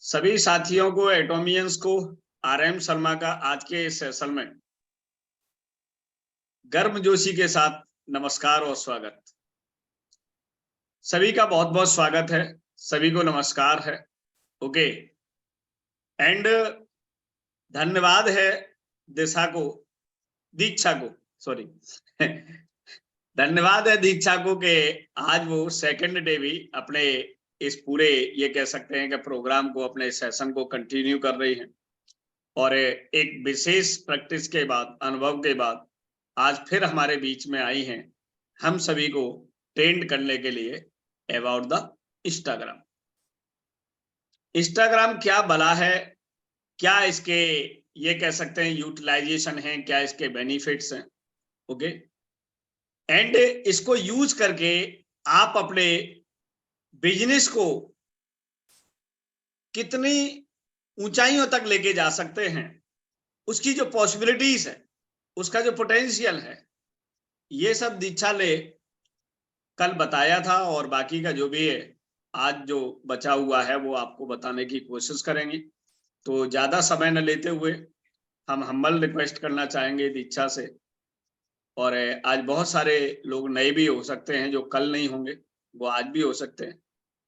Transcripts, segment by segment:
सभी साथियों को, एटोमियंस को, आरएम शर्मा का आज के इस सेशन में गर्मजोशी के साथ नमस्कार और स्वागत। सभी का बहुत बहुत स्वागत है, सभी को नमस्कार है। ओके, एंड धन्यवाद है दीक्षा को सॉरी धन्यवाद है दीक्षा को कि आज वो सेकंड डे भी अपने इस पूरे ये कह सकते हैं कि प्रोग्राम को, अपने सेशन को कंटिन्यू कर रही हैं और एक विशेष प्रैक्टिस के बाद, अनुभव के बाद आज फिर हमारे बीच में आई हैं हम सभी को ट्रेंड करने के लिए अबाउट द इंस्टाग्राम। इंस्टाग्राम क्या भला है, क्या इसके ये कह सकते हैं यूटिलाइजेशन है, क्या इसके बेनिफिट्स हैं। ओके, एंड इसको यूज करके आप अपने बिजनेस को कितनी ऊंचाइयों तक लेके जा सकते हैं, उसकी जो पॉसिबिलिटीज है, उसका जो पोटेंशियल है, ये सब दीक्षा ने कल बताया था और बाकी का जो भी है आज जो बचा हुआ है वो आपको बताने की कोशिश करेंगे। तो ज्यादा समय न लेते हुए हम हम्बल रिक्वेस्ट करना चाहेंगे दीक्षा से, और आज बहुत सारे लोग नए भी हो सकते हैं जो कल नहीं होंगे, वो आज भी हो सकते हैं।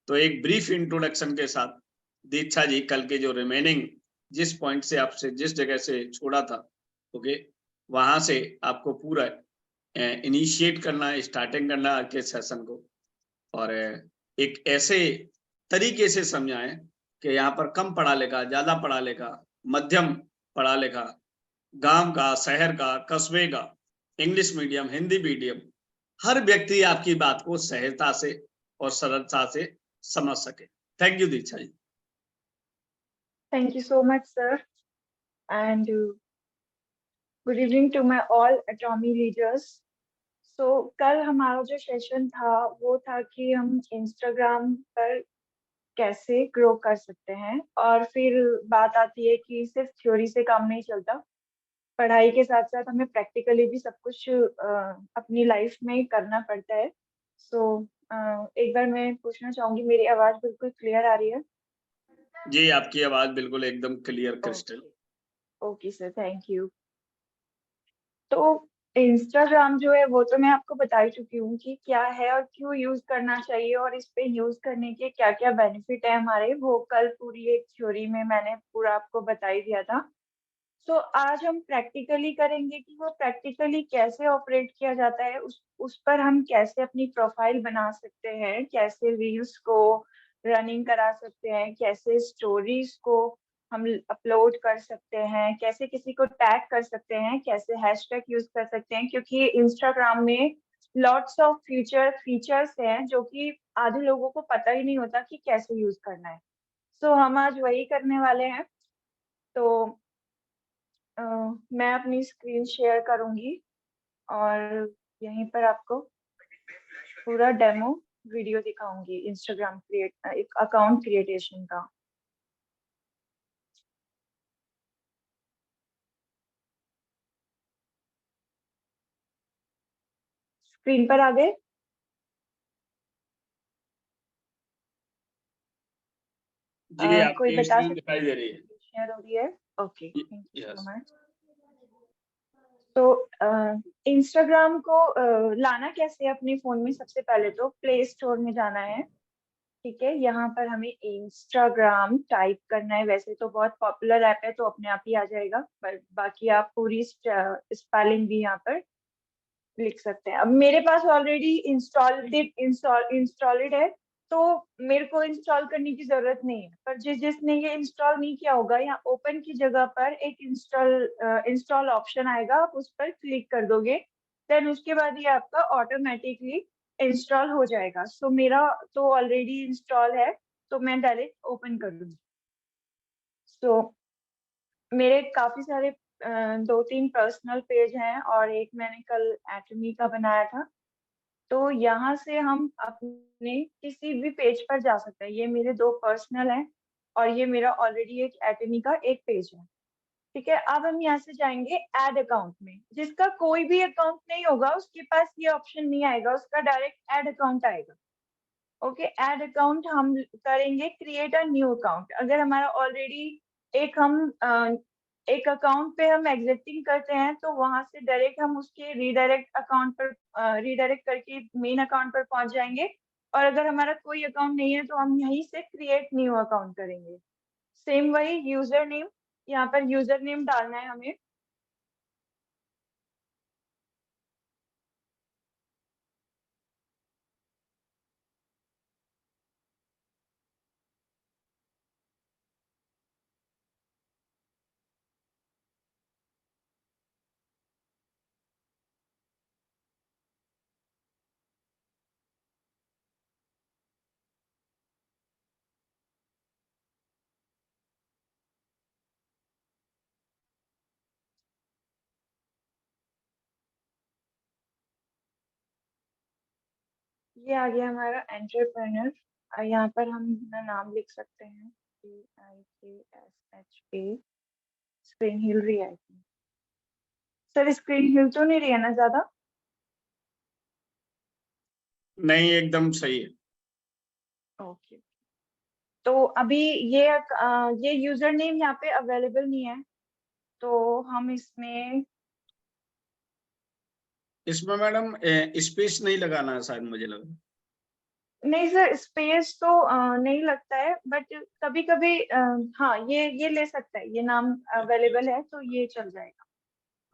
तो एक ब्रीफ इंट्रोडक्शन के साथ दीक्षा जी कल के जो रिमेनिंग जिस पॉइंट से आपसे जिस जगह से छोड़ा था, ओके, वहां से आपको पूरा इनिशिएट करना, स्टार्टिंग करना के सेशन को, और एक ऐसे तरीके से समझाएं कि यहाँ पर कम पढ़ा लिखा, ज्यादा पढ़ा लिखा, मध्यम पढ़ा लिखा, गांव का, शहर का, कस्बे का, इंग्लिश मीडियम, हिंदी मीडियम, हर व्यक्ति आपकी बात को सहजता से और सरलता से समझ सके। Thank you Diksha ji. Thank you so much, sir. And good evening to my all Atomy leaders. So कल हमारा जो सेशन था वो था कि हम इंस्टाग्राम पर कैसे ग्रो कर सकते हैं, और फिर बात आती है कि सिर्फ थ्योरी से काम नहीं चलता, पढ़ाई के साथ साथ हमें प्रैक्टिकली भी सब कुछ अपनी लाइफ में करना पड़ता है। सो एक बार मैं पूछना चाहूंगी, मेरी आवाज बिल्कुल क्लियर आ रही है? जी, आपकी आवाज बिल्कुल एकदम clear crystal. Okay sir, thank you. तो इंस्टाग्राम जो है वो तो मैं आपको बता ही चुकी हूँ कि क्या है और क्यों यूज करना चाहिए, और इस पे यूज करने के क्या क्या बेनिफिट है हमारे, वो कल पूरी एक थ्योरी में मैंने पूरा आपको बता ही दिया था। तो आज हम प्रैक्टिकली करेंगे कि वो प्रैक्टिकली कैसे ऑपरेट किया जाता है, उस पर हम कैसे अपनी प्रोफाइल बना सकते हैं, कैसे रील्स को रनिंग करा सकते हैं, कैसे स्टोरीज को हम अपलोड कर सकते हैं, कैसे किसी को टैग कर सकते हैं, कैसे हैशटैग यूज कर सकते हैं, क्योंकि इंस्टाग्राम में लॉट्स ऑफ फीचर्स हैं जो कि आधे लोगों को पता ही नहीं होता कि कैसे यूज करना है। सो हम आज वही करने वाले हैं। तो मैं अपनी स्क्रीन शेयर करूंगी और यहीं पर आपको पूरा डेमो वीडियो दिखाऊंगी इंस्टाग्राम एक अकाउंट क्रिएटेशन का। स्क्रीन पर आ गए? जी, कोई आपकी बता स्क्रीन सकता दिखाई है दे रही है। शेयर हो रही है? Okay, thank you yes. So much. तो इंस्टाग्राम को लाना कैसे है अपने फोन में? सबसे पहले तो प्ले स्टोर में जाना है। ठीक है, यहाँ पर हमें इंस्टाग्राम टाइप करना है। वैसे तो बहुत पॉपुलर ऐप है तो अपने आप ही आ जाएगा, पर बाकी आप पूरी स्पेलिंग भी यहाँ पर लिख सकते हैं। अब मेरे पास ऑलरेडी इंस्टॉल्ड है तो मेरे को इंस्टॉल करने की जरूरत नहीं है, पर जिसने ये इंस्टॉल नहीं किया होगा, यहाँ ओपन की जगह पर एक इंस्टॉल ऑप्शन आएगा, आप उस पर क्लिक कर दोगे, देन उसके बाद ये आपका ऑटोमेटिकली इंस्टॉल हो जाएगा। सो मेरा तो ऑलरेडी इंस्टॉल है तो मैं डायरेक्ट ओपन कर दूंगी। सो मेरे काफी सारे 2-3 पर्सनल पेज हैं और एक मैंने कल एटमी का बनाया था। तो यहाँ से हम अपने किसी भी पेज पर जा सकते हैं। ये मेरे 2 पर्सनल हैं और ये मेरा ऑलरेडी एक एटमी का एक पेज है। ठीक है, अब हम यहाँ से जाएंगे ऐड अकाउंट में। जिसका कोई भी अकाउंट नहीं होगा उसके पास ये ऑप्शन नहीं आएगा, उसका डायरेक्ट ऐड अकाउंट आएगा। ओके, ऐड अकाउंट हम करेंगे क्रिएट अ न्यू अकाउंट। अगर हमारा ऑलरेडी एक हम एक अकाउंट पे हम एग्जिस्टिंग करते हैं तो वहां से डायरेक्ट हम उसके रीडायरेक्ट अकाउंट पर रीडायरेक्ट करके मेन अकाउंट पर पहुंच जाएंगे। और अगर हमारा कोई अकाउंट नहीं है तो हम यहीं से क्रिएट न्यू अकाउंट करेंगे। सेम वही यूजर नेम, यहाँ पर यूजर नेम डालना है हमें। ये आ गया हमारा एंटरप्रेन्योर। यहाँ पर हम अपना नाम लिख सकते हैं, CIKSHA, स्क्रीन हिल रही है। सर स्क्रीन हिल तो नहीं रही है ना ज्यादा? नहीं, एकदम सही है। ओके। तो अभी ये यूजर नेम यहाँ पे अवेलेबल नहीं है, तो हम इसमें इसमें मैडम स्पेस नहीं लगाना है शायद, मुझे लगा। नहीं सर, स्पेस तो नहीं लगता है, बट कभी कभी हाँ ये ले सकता है, ये नाम अवेलेबल है तो ये चल जाएगा।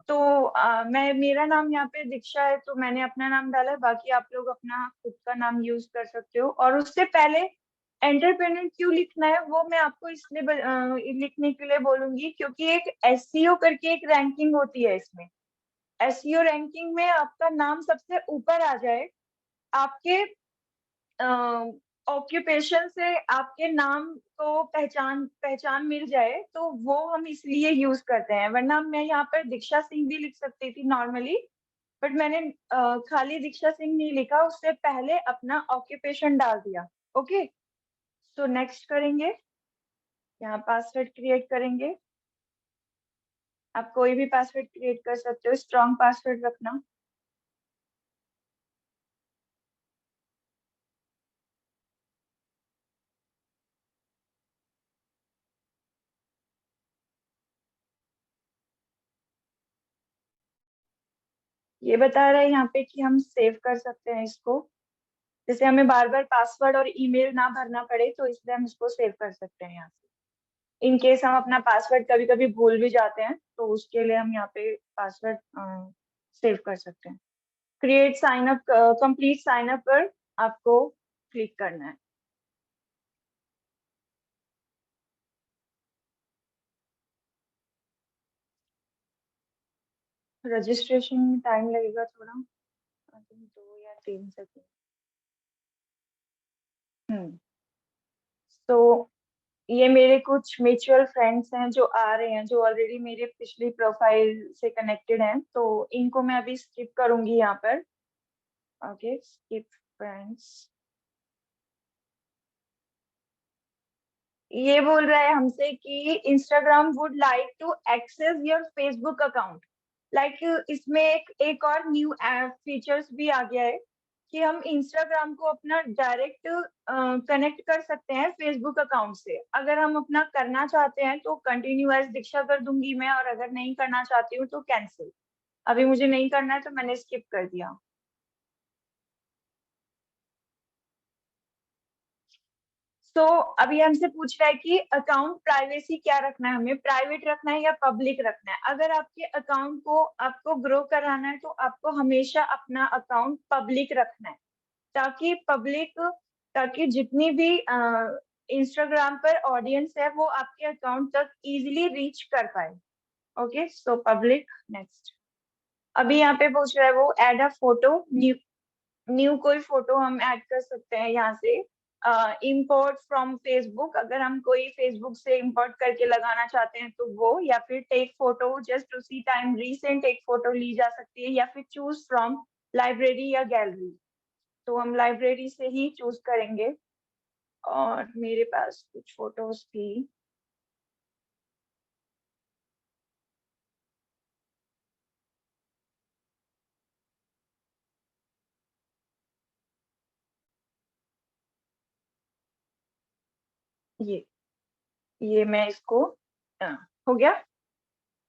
तो मैं मेरा नाम यहाँ पे दीक्षा है तो मैंने अपना नाम डाला है, बाकी आप लोग अपना खुद का नाम यूज कर सकते हो। और उससे पहले एंटरप्रेन्योर क्यों लिखना है वो मैं आपको इसलिए लिखने के लिए बोलूंगी, क्योंकि एक एसईओ करके एक रैंकिंग होती है इसमें। एसईओ रैंकिंग में आपका नाम सबसे ऊपर आ जाए, आपके ऑक्यूपेशन से आपके नाम को पहचान पहचान मिल जाए, तो वो हम इसलिए यूज करते हैं। वरना मैं यहाँ पर दीक्षा सिंह भी लिख सकती थी नॉर्मली, बट मैंने खाली दीक्षा सिंह नहीं लिखा, उससे पहले अपना ऑक्यूपेशन डाल दिया। ओके, सो नेक्स्ट करेंगे, यहाँ पासवर्ड क्रिएट करेंगे। आप कोई भी पासवर्ड क्रिएट कर सकते हो, स्ट्रॉन्ग पासवर्ड रखना। ये बता रहा है यहाँ पे कि हम सेव कर सकते हैं इसको, जैसे हमें बार बार पासवर्ड और ईमेल ना भरना पड़े, तो इसलिए हम इसको सेव कर सकते हैं यहाँ से। इन केस हम अपना पासवर्ड कभी कभी भूल भी जाते हैं तो उसके लिए हम यहाँ पे पासवर्ड सेव कर सकते हैं। Create sign up, complete sign up पर आपको क्लिक करना है। रजिस्ट्रेशन में टाइम लगेगा थोड़ा, आई थिंक 2 या 3 सेकंड। तो ये मेरे कुछ म्यूचुअल फ्रेंड्स हैं जो आ रहे हैं, जो ऑलरेडी मेरे पिछली प्रोफाइल से कनेक्टेड हैं, तो इनको मैं अभी स्किप करूंगी यहाँ पर। Okay, skip friends. ये बोल रहा है हमसे कि Instagram would like to access your Facebook account. Like इसमें एक और न्यू फीचर्स भी आ गया है कि हम इंस्टाग्राम को अपना डायरेक्ट कनेक्ट कर सकते हैं फेसबुक अकाउंट से। अगर हम अपना करना चाहते हैं तो कंटिन्यू एज दीक्षा कर दूंगी मैं, और अगर नहीं करना चाहती हूँ तो कैंसिल। अभी मुझे नहीं करना है तो मैंने स्किप कर दिया। तो अभी हमसे पूछ रहा है कि अकाउंट प्राइवेसी क्या रखना है, हमें प्राइवेट रखना है या पब्लिक रखना है। अगर आपके अकाउंट को आपको ग्रो कराना है तो आपको हमेशा अपना अकाउंट पब्लिक रखना है, ताकि पब्लिक, ताकि जितनी भी इंस्टाग्राम पर ऑडियंस है वो आपके अकाउंट तक इजीली रीच कर पाए। Okay, so public next. अभी यहाँ पे पूछ रहा है वो ऐड अ फोटो, न्यू न्यू कोई फोटो हम ऐड कर सकते हैं यहाँ से। इंपोर्ट फ्रॉम फेसबुक, अगर हम कोई फेसबुक से इंपोर्ट करके लगाना चाहते हैं तो वो, या फिर टेक फोटो, जस्ट उसी टाइम रिसेंट एक फोटो ली जा सकती है, या फिर चूज फ्रॉम लाइब्रेरी या गैलरी। तो हम लाइब्रेरी से ही चूज करेंगे। और मेरे पास कुछ फोटोज थी। ये मैं इसको हो गया,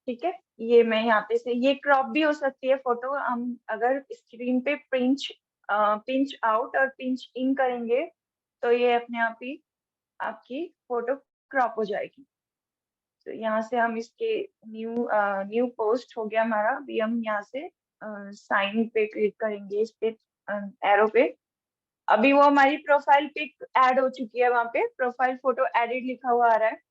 ठीक है। ये मैं यहाँ पे से, ये क्रॉप भी हो सकती है फोटो, हम अगर स्क्रीन पे पिंच आउट और पिंच इन करेंगे तो ये अपने आप ही आपकी फोटो क्रॉप हो जाएगी। तो यहाँ से हम इसके न्यू पोस्ट हो गया हमारा। अभी हम यहाँ से साइन पे क्लिक करेंगे, इस पे एरो पे। अभी वो हमारी प्रोफाइल पिक ऐड हो चुकी है, वहां पे प्रोफाइल फोटो एडिट लिखा हुआ आ रहा है।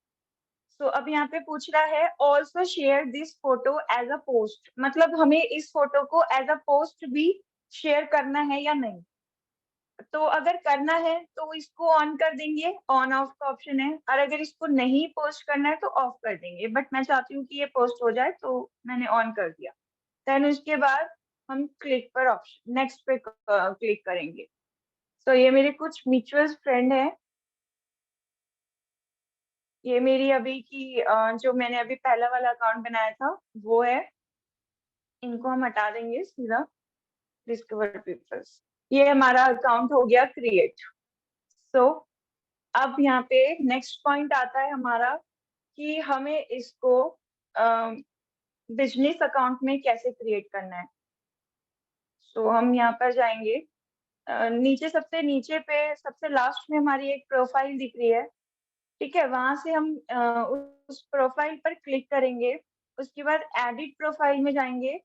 सो अब यहाँ पे पूछ रहा है also share this photo as a post, मतलब हमें इस फोटो को एज अ पोस्ट भी शेयर करना है या नहीं। तो अगर करना है तो इसको ऑन कर देंगे, ऑन ऑफ का ऑप्शन है, और अगर इसको नहीं पोस्ट करना है तो ऑफ कर देंगे। बट मैं चाहती हूँ कि ये पोस्ट हो जाए तो मैंने ऑन कर दिया। देन उसके बाद हम क्लिक पर ऑप्शन नेक्स्ट पे क्लिक करेंगे। तो ये मेरे कुछ म्यूचुअल फ्रेंड है, ये मेरी अभी की जो मैंने अभी पहला वाला अकाउंट बनाया था वो है। इनको हम हटा देंगे सीधा, डिस्कवर पीपल्स। ये हमारा अकाउंट हो गया क्रिएट। सो अब यहाँ पे नेक्स्ट पॉइंट आता है हमारा कि हमें इसको बिजनेस अकाउंट में कैसे क्रिएट करना है। सो हम यहाँ पर जाएंगे, नीचे सबसे नीचे पे सबसे लास्ट में हमारी एक प्रोफाइल दिख रही है, ठीक है। वहां से हम उस प्रोफाइल पर क्लिक करेंगे। उसके बाद एडिट प्रोफाइल में जाएंगे।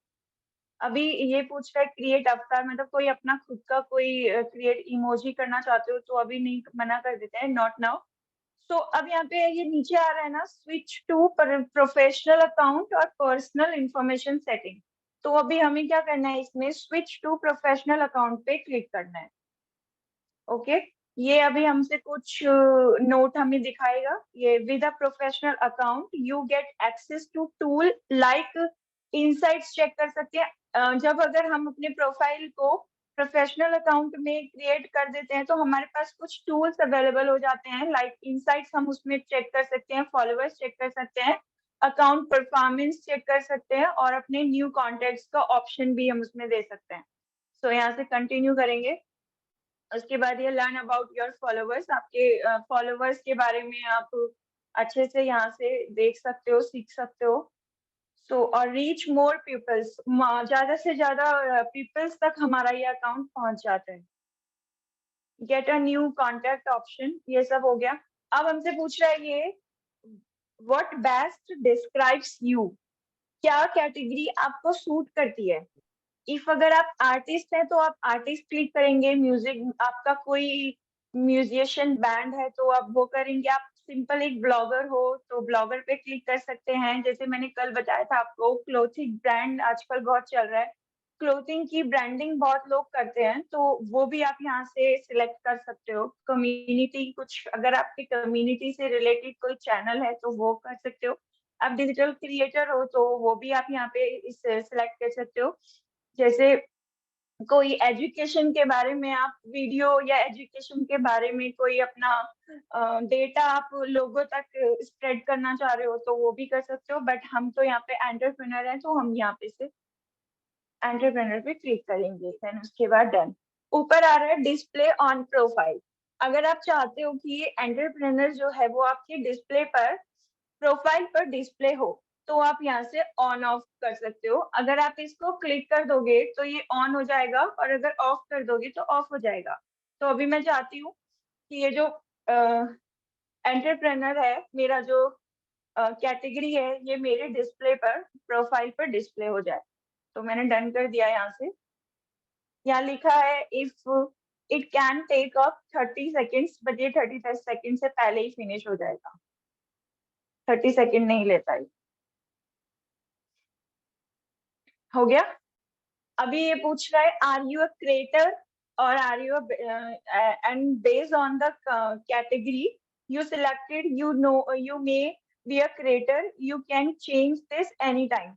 अभी ये पूछ रहा है क्रिएट अवतार, मतलब कोई अपना खुद का कोई क्रिएट इमोजी करना चाहते हो तो अभी नहीं, मना कर देते हैं, नॉट नाउ। तो अब यहाँ पे ये नीचे आ रहा है ना, स्विच टू प्रोफेशनल अकाउंट और पर्सनल इंफॉर्मेशन सेटिंग। तो अभी हमें क्या करना है, इसमें स्विच टू प्रोफेशनल अकाउंट पे क्लिक करना है। ओके, ये अभी हमसे कुछ नोट हमें दिखाएगा। ये with a professional account you get access to tool like insights check कर सकते हैं। जब अगर हम अपने प्रोफाइल को प्रोफेशनल अकाउंट में क्रिएट कर देते हैं तो हमारे पास कुछ टूल्स अवेलेबल हो जाते हैं, लाइक इनसाइट्स हम उसमें चेक कर सकते हैं, फॉलोअर्स चेक कर सकते हैं, अकाउंट परफॉर्मेंस चेक कर सकते हैं, और अपने न्यू कॉन्टेक्ट्स का ऑप्शन भी हम उसमें दे सकते हैं। सो यहाँ से कंटिन्यू करेंगे। उसके बाद ये लर्न अबाउट योर फॉलोअर्स, आपके फॉलोअर्स के बारे में आप अच्छे से यहाँ से देख सकते हो, सीख सकते हो। सो और रीच मोर पीपल्स, ज्यादा से ज्यादा पीपल्स तक हमारा ये अकाउंट पहुंच जाता है। Get a new contact option, ये सब हो गया। अब हमसे पूछ रहा है ये व्हाट बेस्ट डिस्क्राइब्स यू, क्या कैटेगरी आपको सूट करती है। इफ अगर आप आर्टिस्ट हैं तो आप आर्टिस्ट क्लिक करेंगे, म्यूजिक आपका कोई म्यूजिशियन बैंड है तो आप वो करेंगे। आप सिंपल एक ब्लॉगर हो तो ब्लॉगर पे क्लिक कर सकते हैं। जैसे मैंने कल बताया था आपको, क्लोथिंग ब्रांड आजकल बहुत चल रहा है, क्लोथिंग की ब्रांडिंग बहुत लोग करते हैं, तो वो भी आप यहाँ से सिलेक्ट कर सकते हो। कम्युनिटी, कुछ अगर आपकी कम्युनिटी से रिलेटेड कोई चैनल है तो वो कर सकते हो। आप डिजिटल क्रिएटर हो तो वो भी आप यहाँ पे इस सिलेक्ट कर सकते हो। जैसे कोई एजुकेशन के बारे में आप वीडियो, या एजुकेशन के बारे में कोई अपना डेटा आप लोगों तक स्प्रेड करना चाह रहे हो तो वो भी कर सकते हो। बट हम तो यहाँ पे एंटरप्रेन्योर हैं तो हम यहाँ पे से एंटरप्रेन्योर पे क्लिक करेंगे। देन उसके बाद डन। ऊपर आ रहा है डिस्प्ले ऑन प्रोफाइल। अगर आप चाहते हो कि ये एंटरप्रेन्योर जो है वो आपके डिस्प्ले पर, प्रोफाइल पर डिस्प्ले हो, तो आप यहाँ से ऑन ऑफ कर सकते हो। अगर आप इसको क्लिक कर दोगे तो ये ऑन हो जाएगा, और अगर ऑफ कर दोगे तो ऑफ हो जाएगा। तो अभी मैं चाहती हूँ कि ये जो एंटरप्रेनर है, मेरा जो कैटेगरी है, ये मेरे डिस्प्ले पर, प्रोफाइल पर डिस्प्ले हो जाए। तो मैंने डन कर दिया। यहाँ से यहाँ लिखा है if it can take up 30 seconds, but ये 30 सेकेंड से पहले ही फिनिश हो जाएगा, 30 सेकेंड नहीं लेता है। हो गया। अभी ये पूछ रहा है आर यू अ क्रिएटर और are you and based on the category you selected, you know you may be a creator, you can change this anytime।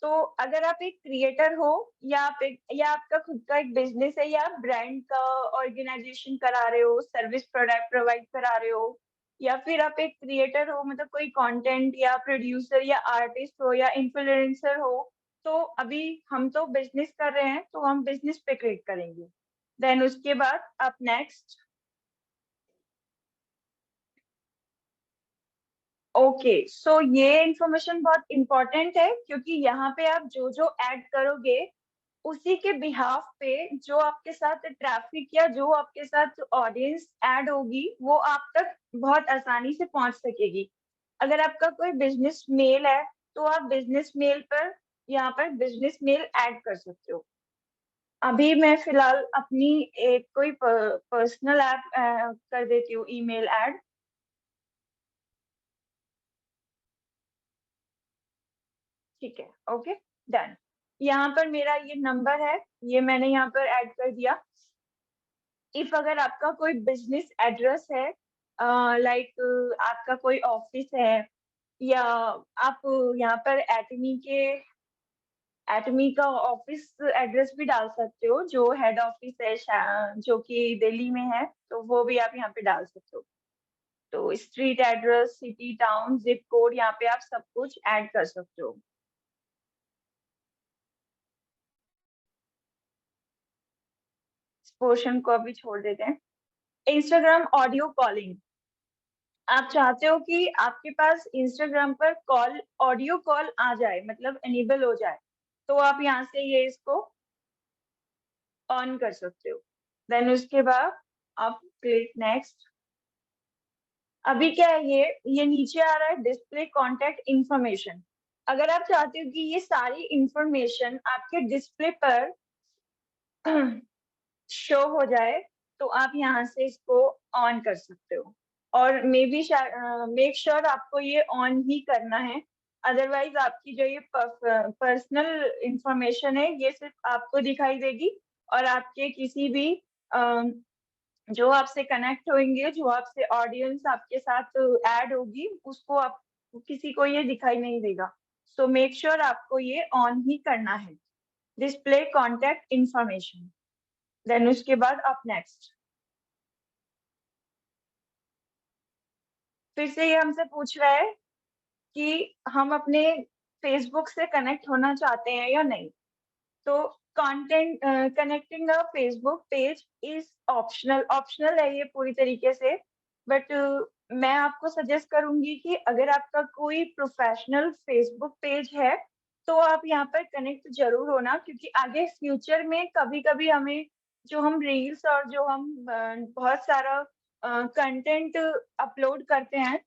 तो अगर आप एक क्रिएटर हो, या आप एक, या आपका खुद का एक बिजनेस है, या आप ब्रांड का ऑर्गेनाइजेशन करा रहे हो, सर्विस प्रोडक्ट प्रोवाइड करा रहे हो, या फिर आप एक क्रिएटर हो, मतलब कोई कंटेंट या प्रोड्यूसर या आर्टिस्ट हो या इन्फ्लुएंसर हो, तो अभी हम तो बिजनेस कर रहे हैं तो हम बिजनेस पे क्लिक करेंगे। देन उसके बाद आप नेक्स्ट, ओके, सो ये इंफॉर्मेशन बहुत इंपॉर्टेंट है, क्योंकि यहाँ पे आप जो जो ऐड करोगे उसी के बिहाफ पे जो आपके साथ ट्रैफिक या जो आपके साथ ऑडियंस ऐड होगी वो आप तक बहुत आसानी से पहुंच सकेगी। अगर आपका कोई बिजनेस मेल है तो आप बिजनेस मेल पर यहाँ पर बिजनेस मेल ऐड कर सकते हो। अभी मैं फिलहाल अपनी एक कोई पर्सनल ऐप कर देती हूँ ईमेल ऐड। ठीक है, ओके, डन। यहाँ पर मेरा ये नंबर है, ये मैंने यहाँ पर ऐड कर दिया। इफ अगर आपका कोई बिजनेस एड्रेस है, लाइक आपका कोई ऑफिस है, या आप यहाँ पर एटमी का ऑफिस एड्रेस भी डाल सकते हो, जो हेड ऑफिस है जो कि दिल्ली में है, तो वो भी आप यहाँ पे डाल सकते हो। तो street address, city, town, zip code, यहाँ पे आप सब कुछ ऐड कर सकते हो। इस पोर्शन को अभी छोड़ देते हैं। इंस्टाग्राम ऑडियो कॉलिंग, आप चाहते हो कि आपके पास इंस्टाग्राम पर कॉल, ऑडियो कॉल आ जाए, मतलब एनेबल हो जाए, तो आप यहाँ से ये इसको ऑन कर सकते हो। देन उसके बाद आप क्लिक नेक्स्ट। अभी क्या है, ये नीचे आ रहा है डिस्प्ले कॉन्टेक्ट इंफॉर्मेशन। अगर आप चाहते हो कि ये सारी इंफॉर्मेशन आपके डिस्प्ले पर शो हो जाए, तो आप यहाँ से इसको ऑन कर सकते हो। और मेक श्योर आपको ये ऑन ही करना है, अदरवाइज आपकी जो ये पर्सनल इंफॉर्मेशन है ये सिर्फ आपको दिखाई देगी, और आपके किसी भी जो आपसे कनेक्ट होंगे, जो आपसे ऑडियंस आपके साथ ऐड होगी, उसको आप किसी को ये दिखाई नहीं देगा। सो मेक श्योर आपको ये ऑन ही करना है, डिस्प्ले कॉन्टेक्ट इंफॉर्मेशन। देन उसके बाद आप नेक्स्ट। फिर से ये हमसे पूछ रहा है कि हम अपने फेसबुक से कनेक्ट होना चाहते हैं या नहीं। तो content connecting a Facebook page is optional, optional है ये पूरी तरीके से, बट मैं आपको सजेस्ट करूंगी कि अगर आपका कोई प्रोफेशनल फेसबुक पेज है तो आप यहाँ पर कनेक्ट जरूर होना, क्योंकि आगे फ्यूचर में कभी कभी हमें जो हम रील्स और जो हम बहुत सारा कंटेंट अपलोड करते हैं,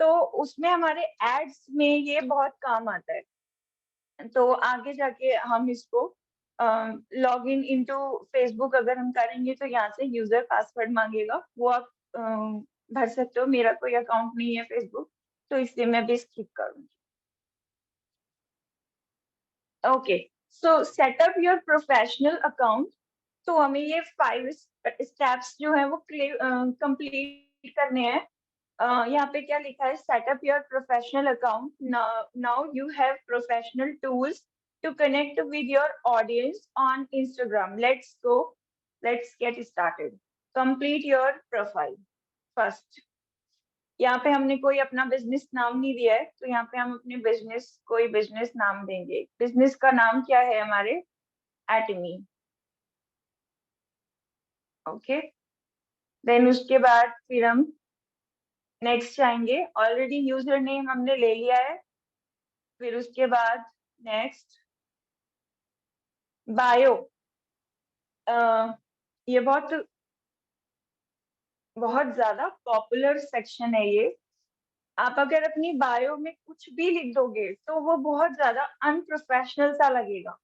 तो उसमें हमारे एड्स में ये बहुत काम आता है। तो आगे जाके हम इसको लॉग इन इनटू फेसबुक अगर हम करेंगे तो यहाँ से यूजर पासवर्ड मांगेगा, वो आप भर सकते हो। मेरा कोई अकाउंट नहीं है फेसबुक, तो इसलिए मैं भी स्किप करूंगी। Okay, so setup your professional account. तो हमें ये 5 स्टेप्स जो है वो कंप्लीट करने हैं। यहाँ पे क्या लिखा है, setup your professional account, now you have professional tools to connect with your audience on Instagram, let's go, let's get started. Complete your profile. First, यहाँ पे हमने कोई अपना बिजनेस नाम नहीं दिया है, तो यहाँ पे हम अपने कोई बिजनेस नाम देंगे। बिजनेस का नाम क्या है हमारे, एटमी। ओके, देन उसके बाद फिर हम नेक्स्ट जाएंगे। ऑलरेडी यूजर नेम हमने ले लिया है। फिर उसके बाद नेक्स्ट, बायो। ये बहुत बहुत ज्यादा पॉपुलर सेक्शन है ये। आप अगर अपनी बायो में कुछ भी लिख दोगे तो वो बहुत ज्यादा अनप्रोफेशनल सा लगेगा।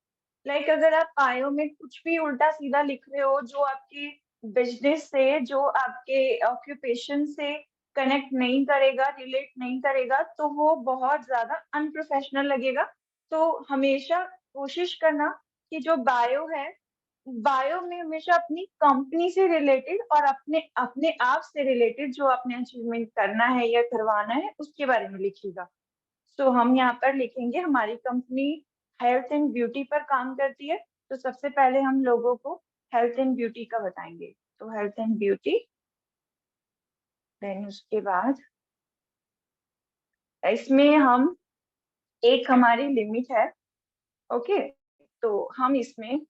लाइक अगर आप बायो में कुछ भी उल्टा सीधा लिख रहे हो जो आपके बिजनेस से, जो आपके ऑक्यूपेशन से कनेक्ट नहीं करेगा, रिलेट नहीं करेगा, तो वो बहुत ज्यादा अनप्रोफेशनल लगेगा। तो हमेशा कोशिश करना कि जो बायो है, बायो में हमेशा अपनी कंपनी से रिलेटेड और अपने अपने आप से रिलेटेड जो आपने अचीवमेंट करना है या करवाना है उसके बारे में लिखिएगा। सो हम यहाँ पर लिखेंगे हमारी कंपनी हेल्थ एंड ब्यूटी पर काम करती है, तो सबसे पहले हम लोगों को हेल्थ एंड ब्यूटी का बताएंगे। तो हेल्थ एंड ब्यूटी, देन उसके बाद इसमें हम एक हमारी लिमिट है। ओके, तो हम इसमें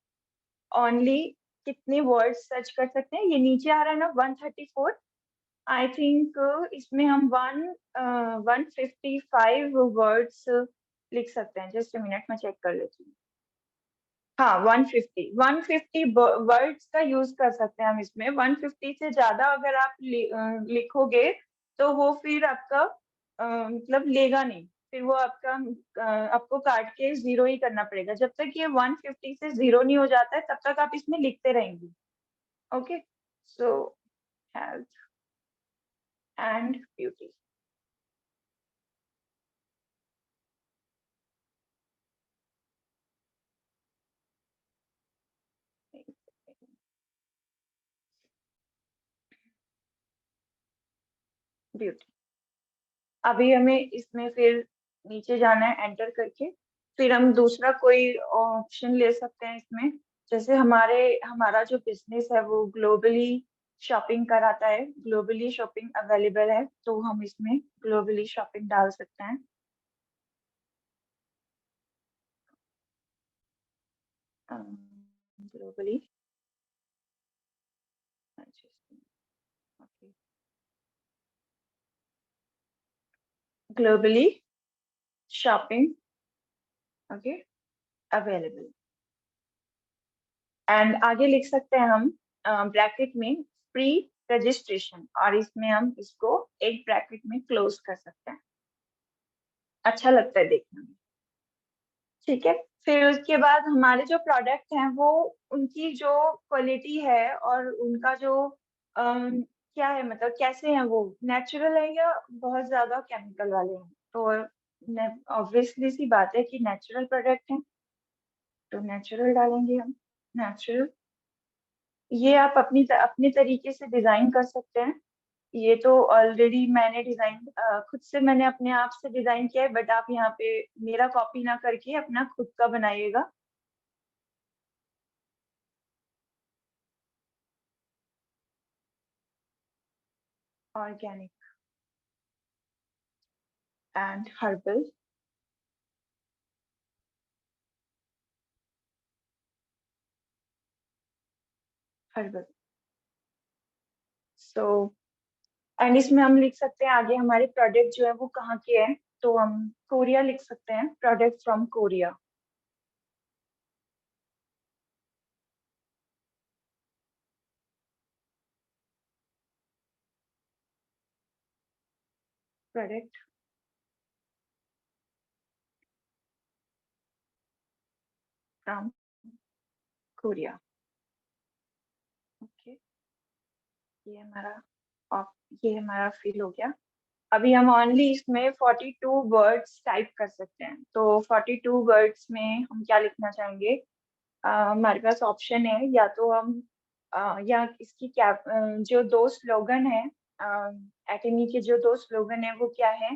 ओनली कितने वर्ड्स सर्च कर सकते हैं, ये नीचे आ रहा है ना 134, आई थिंक इसमें हम 155 वर्ड्स लिख सकते हैं। जस्ट मिनट में चेक कर लेती हूँ। हाँ, 150 वर्ड्स का यूज कर सकते हैं हम इसमें। 150 से ज्यादा अगर आप लिखोगे तो वो फिर आपका मतलब लेगा नहीं, फिर वो आपका आपको काट के 0 ही करना पड़ेगा। जब तक ये 150 से 0 नहीं हो जाता है तब तक आप इसमें लिखते रहेंगे। Okay, so health and beauty. Beauty. अभी हमें इसमें फिर नीचे जाना है एंटर करके, फिर हम दूसरा कोई ऑप्शन ले सकते हैं इसमें। जैसे हमारा जो बिजनेस है वो ग्लोबली शॉपिंग कराता है, ग्लोबली शॉपिंग अवेलेबल है, तो हम इसमें ग्लोबली शॉपिंग डाल सकते हैं। Globally globally shopping okay available. And आगे लिख सकते हैं हम ब्रैकेट में प्री रजिस्ट्रेशन, और इसमें हम इसको एक ब्रैकेट में क्लोज कर सकते हैं। अच्छा लगता है देखने में। ठीक है, फिर उसके बाद हमारे जो प्रोडक्ट हैं वो उनकी जो क्वालिटी है और उनका जो क्या है, मतलब कैसे हैं वो, नेचुरल है या बहुत ज्यादा केमिकल वाले हैं। तो ऑब्वियसली सी बात है कि नेचुरल प्रोडक्ट हैं, तो नेचुरल डालेंगे हम। नेचुरल, ये आप अपनी तरीके से डिजाइन कर सकते हैं। ये तो ऑलरेडी मैंने डिजाइन खुद से मैंने अपने आप से डिजाइन किया है, बट आप यहाँ पे मेरा कॉपी ना करके अपना खुद का बनाइएगा। Organic and herbal. Herbal, so and इसमें हम लिख सकते हैं आगे हमारे प्रोडक्ट जो है वो कहाँ के हैं, तो हम कोरिया लिख सकते हैं, product from Korea. Product from Korea. Okay, ये हमारा ये हमारा फिल हो गया। अभी हम ओनली इसमें 42 वर्ड्स टाइप कर सकते हैं, तो 42 वर्ड्स में हम क्या लिखना चाहेंगे। हमारे पास ऑप्शन है, या तो हम या इसकी क्या जो दो स्लोगन है, एटमी के जो दो स्लोगन है वो क्या है,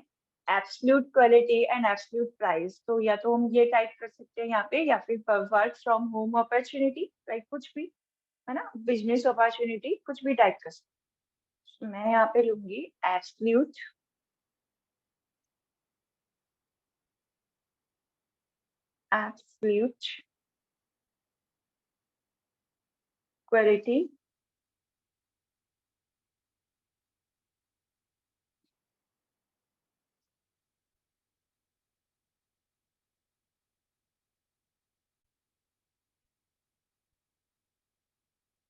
absolute quality and absolute price. तो या तो हम ये टाइप कर सकते हैं यहाँ पे, या फिर work from home opportunity, like कुछ भी, है ना, बिजनेस अपॉर्चुनिटी, कुछ भी टाइप कर सकते हैं। मैं यहाँ पे लूंगी absolute absolute quality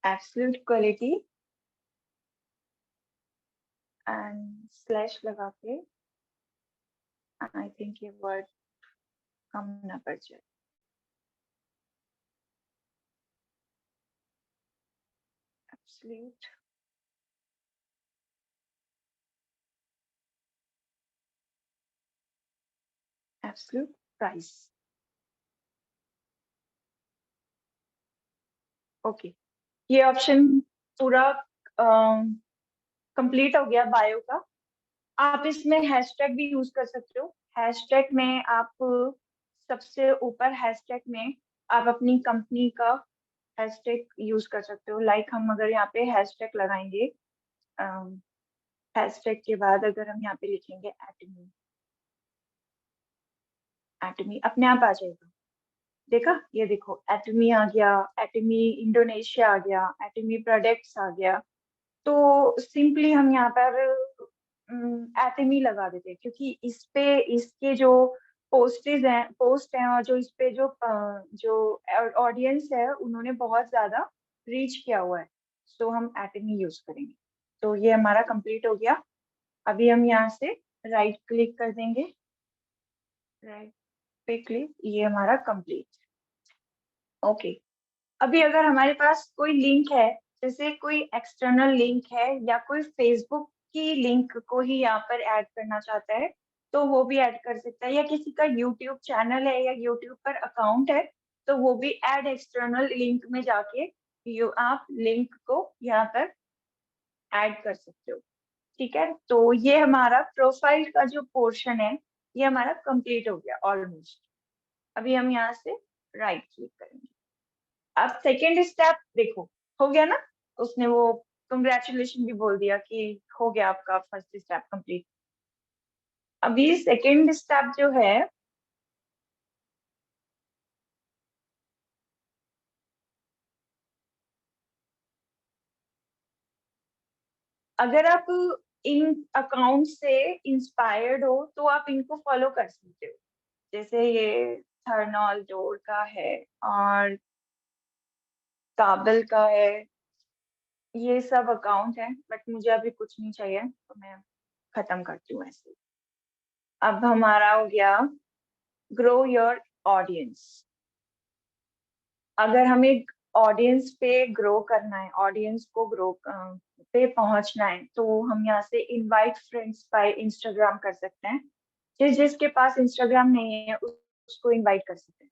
absolute quality and slash लगा के आई थिंक ये वर्ड कम ना पड़ जाए। absolute absolute price। ओके, ये ऑप्शन पूरा कंप्लीट हो गया बायो का। आप इसमें हैशटैग भी यूज कर सकते हो। हैशटैग में आप सबसे ऊपर हैशटैग में आप अपनी कंपनी का हैशटैग यूज कर सकते हो। लाइक हम अगर यहाँ पे हैशटैग लगाएंगे, हैशटैग के बाद अगर हम यहाँ पे लिखेंगे एटमी, एटमी अपने आप आ जाएगा। देखा, ये देखो एटमी आ गया, एटमी इंडोनेशिया आ गया, एटमी प्रोडक्ट्स आ गया। तो सिंपली हम यहाँ पर एटमी लगा देते हैं, क्योंकि इस पे इसके जो पोस्ट हैं और जो इस पे जो ऑडियंस है उन्होंने बहुत ज्यादा रीच किया हुआ है, सो हम एटमी यूज करेंगे। तो ये हमारा कंप्लीट हो गया। अभी हम यहाँ से राइट क्लिक कर देंगे, राइट पे क्लिक, ये हमारा कंप्लीट। ओके, अभी अगर हमारे पास कोई लिंक है, जैसे कोई एक्सटर्नल लिंक है या कोई फेसबुक की लिंक को ही यहाँ पर ऐड करना चाहता है, तो वो भी ऐड कर सकता है, या किसी का यूट्यूब चैनल है या यूट्यूब पर अकाउंट है, तो वो भी ऐड एक्सटर्नल लिंक में जाके आप लिंक को यहाँ पर ऐड कर सकते हो। ठीक है, तो ये हमारा प्रोफाइल का जो पोर्शन है ये हमारा कंप्लीट हो गया ऑलमोस्ट। अभी हम यहाँ से राइट क्लिक करेंगे। अब सेकेंड स्टेप देखो, हो गया ना, उसने वो कंग्रेचुलेशन भी बोल दिया कि हो गया आपका फर्स्ट स्टेप कंप्लीट। अभी सेकेंड स्टेप जो है, अगर आप इन अकाउंट से इंस्पायर्ड हो तो आप इनको फॉलो कर सकते हो। जैसे ये थर्नॉल डोर का है और काबल का है, ये सब अकाउंट है, बट मुझे अभी कुछ नहीं चाहिए तो मैं खत्म करती हूँ ऐसे। अब हमारा हो गया ग्रो योर ऑडियंस। अगर हमें ऑडियंस पे ग्रो करना है, ऑडियंस को ग्रो पे पहुंचना है, तो हम यहाँ से इनवाइट फ्रेंड्स बाय इंस्टाग्राम कर सकते हैं। जिसके पास इंस्टाग्राम नहीं है उसको इनवाइट कर सकते हैं।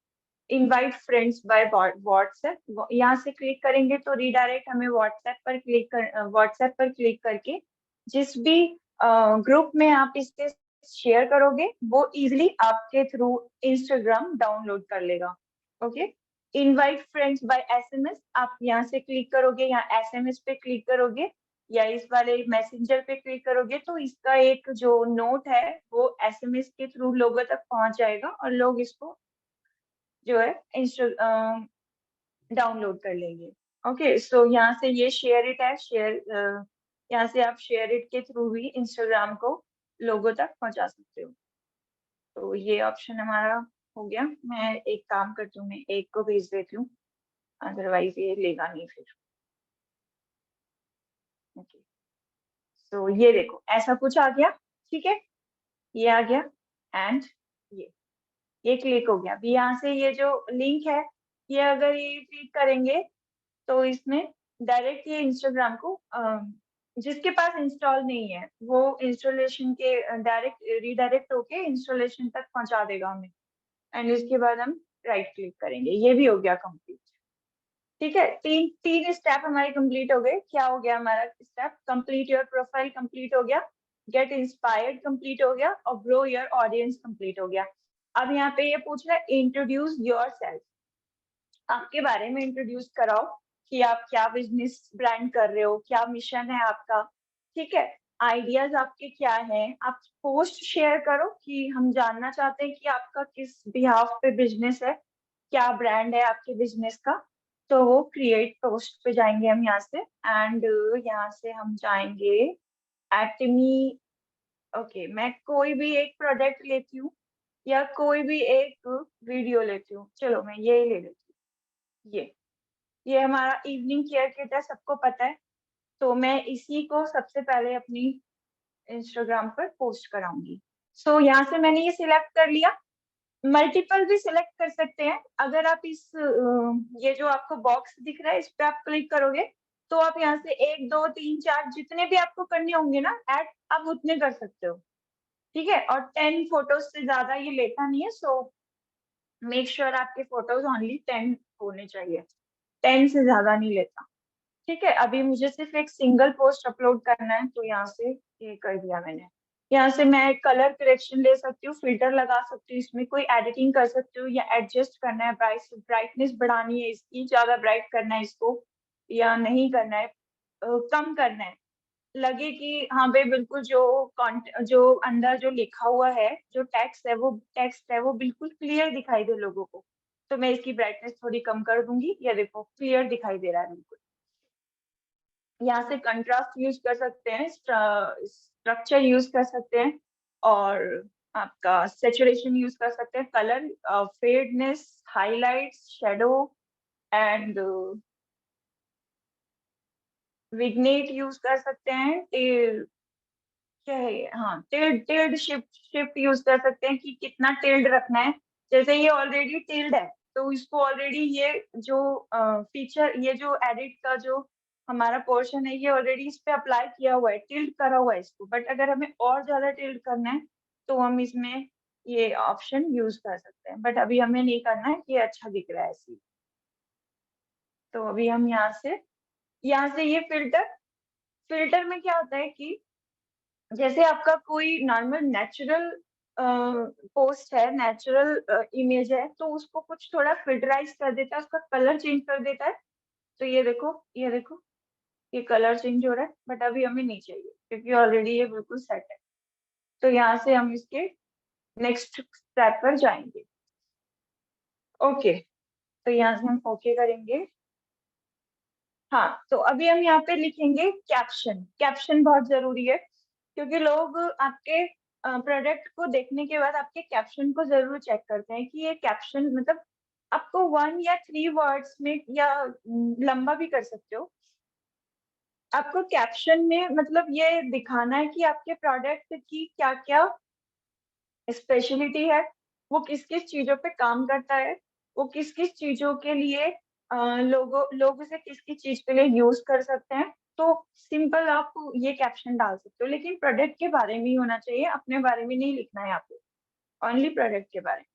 इनवाइट फ्रेंड्स बाय व्हाट्सएप, यहाँ से क्लिक करेंगे तो रीडायरेक्ट हमें व्हाट्सएप पर क्लिक करके जिस भी ग्रुप में आप इसके शेयर करोगे वो इजिली आपके थ्रू इंस्टाग्राम डाउनलोड कर लेगा। Okay, invite friends bye SMS, आप यहाँ से क्लिक करोगे, यहाँ एसएमएस पे क्लिक करोगे या इस वाले मैसेंजर पे क्लिक करोगे तो इसका एक जो नोट है वो एसएमएस के थ्रू लोगों तक पहुंच जाएगा और लोग इसको जो है डाउनलोड कर लेंगे। ओके, सो यहाँ से ये शेयर इट है, यहाँ से आप शेयर इट के थ्रू भी इंस्टाग्राम को लोगों तक पहुंचा सकते हो। तो ये ऑप्शन हमारा हो गया। मैं एक काम करती हूँ, मैं एक को भेज देती हूँ, अदरवाइज ये लेगा नहीं फिर। ओके, तो ये देखो ऐसा कुछ आ गया। ठीक है, ये आ गया एंड ये ये क्लिक हो गया। अभी यहाँ से ये जो लिंक है, ये अगर ये क्लिक करेंगे तो इसमें डायरेक्ट ये इंस्टाग्राम को जिसके पास इंस्टॉल नहीं है वो इंस्टॉलेशन के डायरेक्ट रीडायरेक्ट होके इंस्टॉलेशन तक पहुंचा देगा हमें। एंड इसके बाद हम राइट क्लिक करेंगे। ये भी हो गया कंप्लीट। ठीक है, तीन तीन स्टेप हमारे कंप्लीट हो गए। क्या हो गया हमारा step? Complete your profile complete हो गया, गेट इंस्पायर्ड कंप्लीट हो गया और ग्रो योर ऑडियंस कंप्लीट हो गया। अब यहाँ पे ये पूछ रहा है इंट्रोड्यूस योर सेल्फ, आपके बारे में इंट्रोड्यूस कराओ कि आप क्या बिजनेस ब्रांड कर रहे हो, क्या मिशन है आपका। ठीक है, आइडियाज आपके क्या हैं, आप पोस्ट शेयर करो कि हम जानना चाहते हैं कि आपका किस बिहाफ पे बिजनेस है, क्या ब्रांड है आपके बिजनेस का। तो वो क्रिएट पोस्ट पे जाएंगे हम यहाँ से एंड यहाँ से हम जाएंगे एटमी। ओके, मैं कोई भी एक प्रोडक्ट लेती हूँ या कोई भी एक वीडियो लेती हूँ, चलो मैं ये ही ले लेती हूँ। ये हमारा इवनिंग केयर किट है, सबको पता है। तो मैं इसी को सबसे पहले अपनी इंस्टाग्राम पर पोस्ट कराऊंगी। सो यहाँ से मैंने ये सिलेक्ट कर लिया। मल्टीपल भी सिलेक्ट कर सकते हैं। अगर आप ये जो आपको बॉक्स दिख रहा है इस पे आप क्लिक करोगे तो आप यहाँ से 1 2 3 4 जितने भी आपको करने होंगे ना ऐड, आप उतने कर सकते हो। ठीक है, और 10 फोटोज से ज्यादा ये लेता नहीं है, सो मेक श्योर आपके फोटोज ओनली 10 होने चाहिए, 10 से ज्यादा नहीं लेता। ठीक है, अभी मुझे सिर्फ एक सिंगल पोस्ट अपलोड करना है तो यहाँ से ये कर दिया मैंने। यहाँ से मैं कलर करेक्शन ले सकती हूँ, फिल्टर लगा सकती हूँ, इसमें कोई एडिटिंग कर सकती हूँ या एडजस्ट करना है, ब्राइटनेस बढ़ानी है इसकी, ज्यादा ब्राइट करना है इसको या नहीं करना है, कम करना है, लगे कि हाँ भाई बिल्कुल जो अंदर जो लिखा हुआ है, जो टेक्स्ट है वो बिल्कुल क्लियर दिखाई दे लोगों को। तो मैं इसकी ब्राइटनेस थोड़ी कम कर दूंगी, या देखो क्लियर दिखाई दे रहा है बिल्कुल। यहाँ से कंट्रास्ट यूज कर सकते हैं, स्ट्रक्चर यूज कर सकते हैं, और आपका सेचुरेशन यूज कर सकते हैं, colour, fadeness, highlights, shadow and vignette use कर सकते हैं। क्या है ये? हाँ, टिल्ड शिफ्ट यूज कर सकते हैं कि कितना टिल्ड रखना है। जैसे ये ऑलरेडी टिल्ड है, तो इसको ऑलरेडी ये जो फीचर, ये जो एडिट का जो हमारा पोर्शन है, ये ऑलरेडी इस पे अप्लाई किया हुआ है, टिल्ड करा हुआ है इसको। बट अगर हमें और ज्यादा टिल्ड करना है तो हम इसमें ये ऑप्शन यूज कर सकते हैं, बट अभी हमें नहीं करना है, ये अच्छा दिख रहा है ऐसे। तो अभी हम यहाँ से ये फिल्टर में क्या होता है कि जैसे आपका कोई नॉर्मल नेचुरल पोस्ट है, नेचुरल इमेज है, तो उसको कुछ थोड़ा फिल्टराइज कर देता है, उसका कलर चेंज कर देता है। तो ये देखो, ये देखो, ये कलर चेंज हो रहा है, बट अभी हमें नहीं चाहिए क्योंकि ऑलरेडी ये बिल्कुल सेट है। तो यहाँ से हम इसके नेक्स्ट स्टेप पर जाएंगे। ओके, तो यहाँ से हम ओके करेंगे। हाँ, तो अभी हम यहाँ पे लिखेंगे कैप्शन। कैप्शन बहुत जरूरी है क्योंकि लोग आपके प्रोडक्ट को देखने के बाद आपके कैप्शन को जरूर चेक करते हैं कि ये कैप्शन मतलब आपको 1 या 3 वर्ड्स में, या लंबा भी कर सकते हो। आपको कैप्शन में मतलब ये दिखाना है कि आपके प्रोडक्ट की क्या क्या स्पेशलिटी है, वो किस किस चीजों पे काम करता है, वो किस किस चीजों के लिए लोग उसे किस किस चीज के लिए यूज कर सकते हैं। तो सिंपल आप ये कैप्शन डाल सकते हो, लेकिन प्रोडक्ट के बारे में ही होना चाहिए, अपने बारे में नहीं लिखना है यहाँ पे, ओनली प्रोडक्ट के बारे में।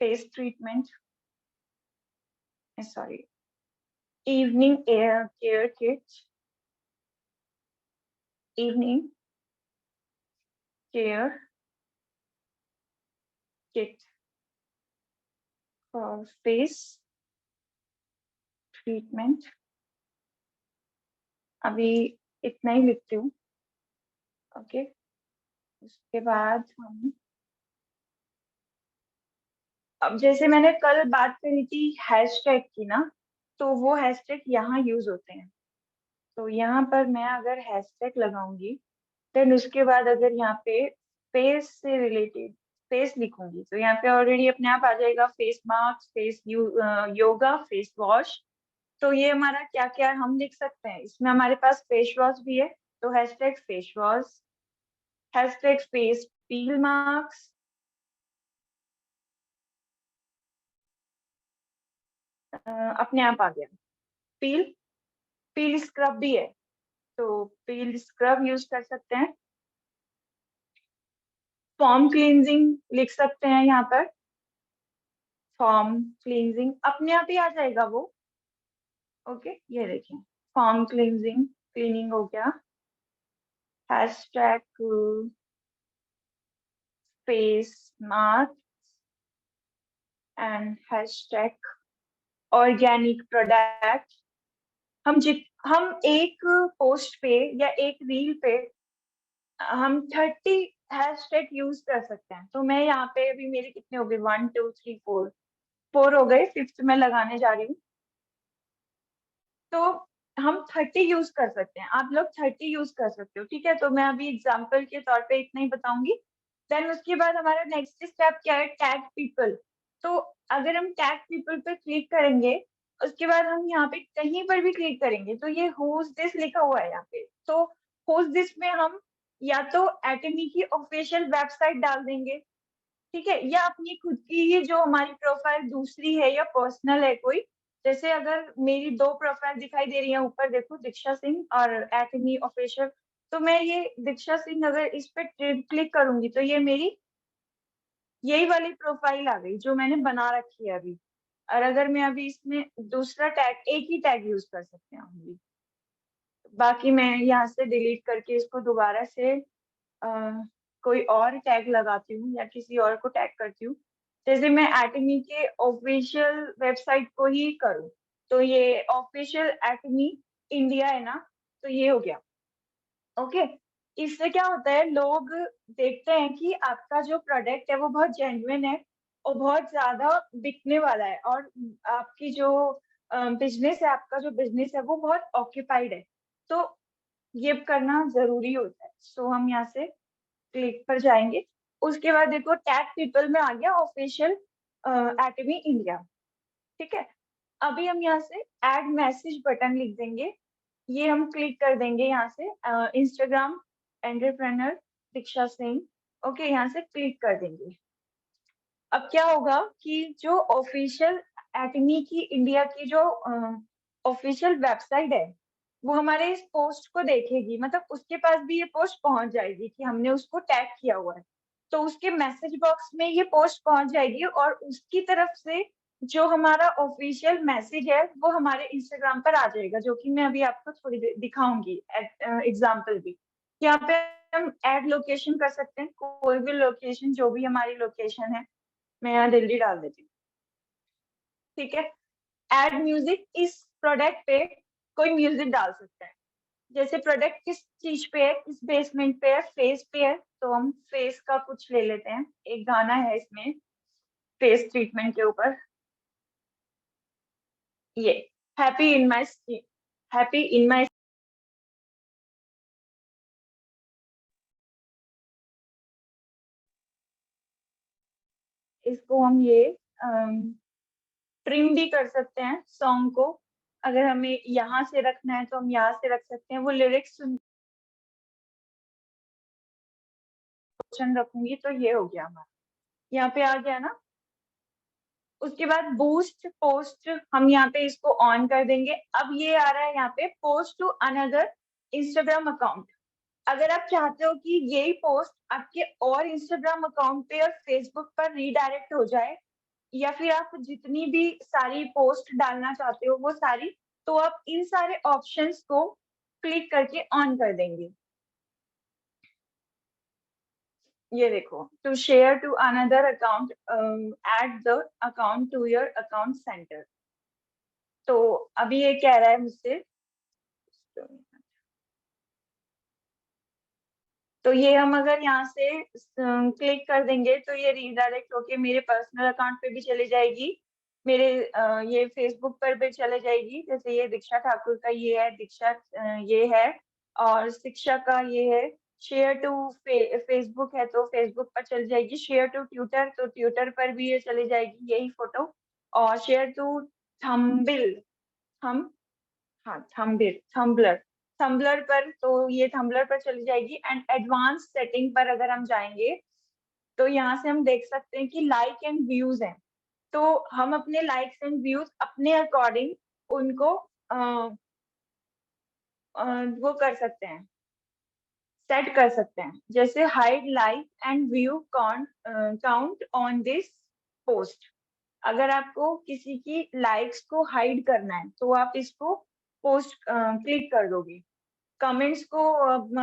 Face treatment, sorry, evening care kit, evening care kit for face treatment. अभी इतना ही लिखती हूँ। ओके, उसके बाद हम, अब जैसे मैंने कल बात करी थी हैशटैग की ना, तो वो हैशटैग यहाँ यूज होते हैं। तो यहाँ पर मैं अगर हैशटैग लगाऊंगी, देन उसके बाद अगर यहाँ पे फेस से रिलेटेड फेस लिखूंगी, तो यहाँ पे ऑलरेडी अपने आप आ जाएगा face mask, face yoga, face wash. तो ये हमारा क्या क्या हम लिख सकते हैं इसमें, हमारे पास फेस वॉश भी है, तो hashtag face wash, hashtag face peel mask, अपने आप आ गया। पील पील स्क्रब भी है, तो पील स्क्रब यूज कर सकते हैं। फॉर्म क्लींजिंग लिख सकते हैं यहाँ पर, फॉर्म क्लींजिंग अपने आप ही आ जाएगा वो। ओके, ये देखिए, फॉर्म क्लींजिंग, क्लीनिंग हो गया। Hashtag face mask and hashtag organic product. हम एक पोस्ट पे या एक रील पे हम 30 हैशटैग यूज कर सकते हैं। तो मैं यहाँ पे अभी मेरे कितने हो गए, 1 2 3 4 हो गए, 5th में लगाने जा रही हूँ। तो हम 30 यूज कर सकते हैं, आप लोग 30 यूज कर सकते हो, ठीक है। तो मैं अभी एग्जाम्पल के तौर पे इतना ही बताऊंगी। देन उसके बाद हमारा नेक्स्ट स्टेप क्या है, टैग पीपल। तो अगर हम टैग पीपल पे क्लिक करेंगे, उसके बाद हम यहाँ पे कहीं पर भी क्लिक करेंगे, तो ये हुज दिस लिखा हुआ है यहाँ पे। तो हुज दिस में हम या तो एटमी की ऑफिशियल वेबसाइट डाल देंगे, ठीक है, या अपनी खुद की ही जो हमारी प्रोफाइल दूसरी है या पर्सनल है कोई। जैसे अगर मेरी 2 प्रोफाइल दिखाई दे रही है, ऊपर देखो दीक्षा सिंह और एटमी ऑफिशियल, तो मैं ये दीक्षा सिंह अगर इस पे क्लिक करूंगी तो ये मेरी यही वाली प्रोफाइल आ गई जो मैंने बना रखी है अभी। और अगर मैं अभी इसमें दूसरा टैग, एक ही टैग यूज कर सकते हैं only। बाकी मैं यहाँ से डिलीट करके इसको दोबारा से कोई और टैग लगाती हूँ या किसी और को टैग करती हूँ। जैसे मैं एटमी के ऑफिशियल वेबसाइट को ही करूँ, तो ये ऑफिशियल एटमी इंडिया है ना, तो ये हो गया। ओके, इससे क्या होता है, लोग देखते हैं कि आपका जो प्रोडक्ट है वो बहुत जेन्युइन है, और बहुत ज्यादा बिकने वाला है, और आपकी जो बिजनेस है, आपका जो बिजनेस है वो बहुत ऑक्यूपाइड है, तो ये करना जरूरी होता है। सो हम यहाँ से क्लिक पर जाएंगे। उसके बाद देखो टैग पीपल में आ गया ऑफिशियल एटमी इंडिया। ठीक है, अभी हम यहाँ से ऐड मैसेज बटन लिख देंगे, ये हम क्लिक कर देंगे यहाँ से, इंस्टाग्राम एंटरप्रेन्योर दीक्षा सिंह। ओके, यहाँ से क्लिक कर देंगे। अब क्या होगा कि जो ऑफिशियल एटमी की इंडिया की जो ऑफिशियल वेबसाइट है, वो हमारे इस पोस्ट को देखेगी, मतलब उसके पास भी ये पोस्ट पहुंच जाएगी कि हमने उसको टैग किया हुआ है, तो उसके मैसेज बॉक्स में ये पोस्ट पहुंच जाएगी, और उसकी तरफ से जो हमारा ऑफिशियल मैसेज है वो हमारे इंस्टाग्राम पर आ जाएगा, जो कि मैं अभी आपको थोड़ी देर दिखाऊंगी एग्जाम्पल भी। यहाँ पे हम ऐड लोकेशन कर सकते हैं, कोई भी लोकेशन, जो भी हमारी लोकेशन है। मैं यहाँ दिल्ली डाल देती हूँ। ठीक है, ऐड म्यूजिक, इस प्रोडक्ट पे कोई म्यूजिक डाल सकता है। जैसे प्रोडक्ट किस चीज पे है, किस बेसमेंट पे है, फेस पे है, तो हम फेस का कुछ ले लेते हैं। एक गाना है इसमें फेस ट्रीटमेंट के ऊपर, ये happy in my skin, happy in my, इसको हम ये ट्रिम भी कर सकते हैं सॉन्ग को। अगर हमें यहाँ से रखना है तो हम यहाँ से रख सकते हैं। वो लिरिक्स रखूंगी तो ये हो गया हमारा, यहाँ पे आ गया ना। उसके बाद बूस्ट पोस्ट, हम यहाँ पे इसको ऑन कर देंगे। अब ये आ रहा है यहाँ पे post to another Instagram account. अगर आप चाहते हो कि यही पोस्ट आपके और इंस्टाग्राम अकाउंट पे और फेसबुक पर रीडायरेक्ट हो जाए, या फिर आप जितनी भी सारी पोस्ट डालना चाहते हो वो सारी, तो आप इन सारे ऑप्शंस को क्लिक करके ऑन कर देंगे। ये देखो, to share to another account, add the account to your account centre. तो अभी ये कह रहा है मुझसे, तो ये हम अगर यहाँ से क्लिक कर देंगे तो ये रीडायरेक्ट होके मेरे पर्सनल अकाउंट पे भी चली जाएगी, मेरे ये फेसबुक पर भी चले जाएगी। जैसे ये दीक्षा ठाकुर का ये है, दीक्षा ये है, और शिक्षा का ये है। शेयर टू फेसबुक है तो फेसबुक पर चली जाएगी, शेयर टू ट्विटर तो ट्विटर पर भी ये चली जाएगी यही फोटो, और शेयर टू थंबनेल, हम, हाँ थंबनेल, थंबलर, थंबलर पर तो ये थंबलर पर चली जाएगी। एंड एडवांस सेटिंग पर अगर हम जाएंगे तो यहाँ से हम देख सकते हैं कि लाइक एंड व्यूज हैं, तो हम अपने लाइक्स एंड व्यूज अपने अकॉर्डिंग उनको वो कर सकते हैं, सेट कर सकते हैं। जैसे hide like and view count on this post, अगर आपको किसी की लाइक्स को हाइड करना है तो आप इसको पोस्ट क्लिक कर दोगे। कमेंट्स को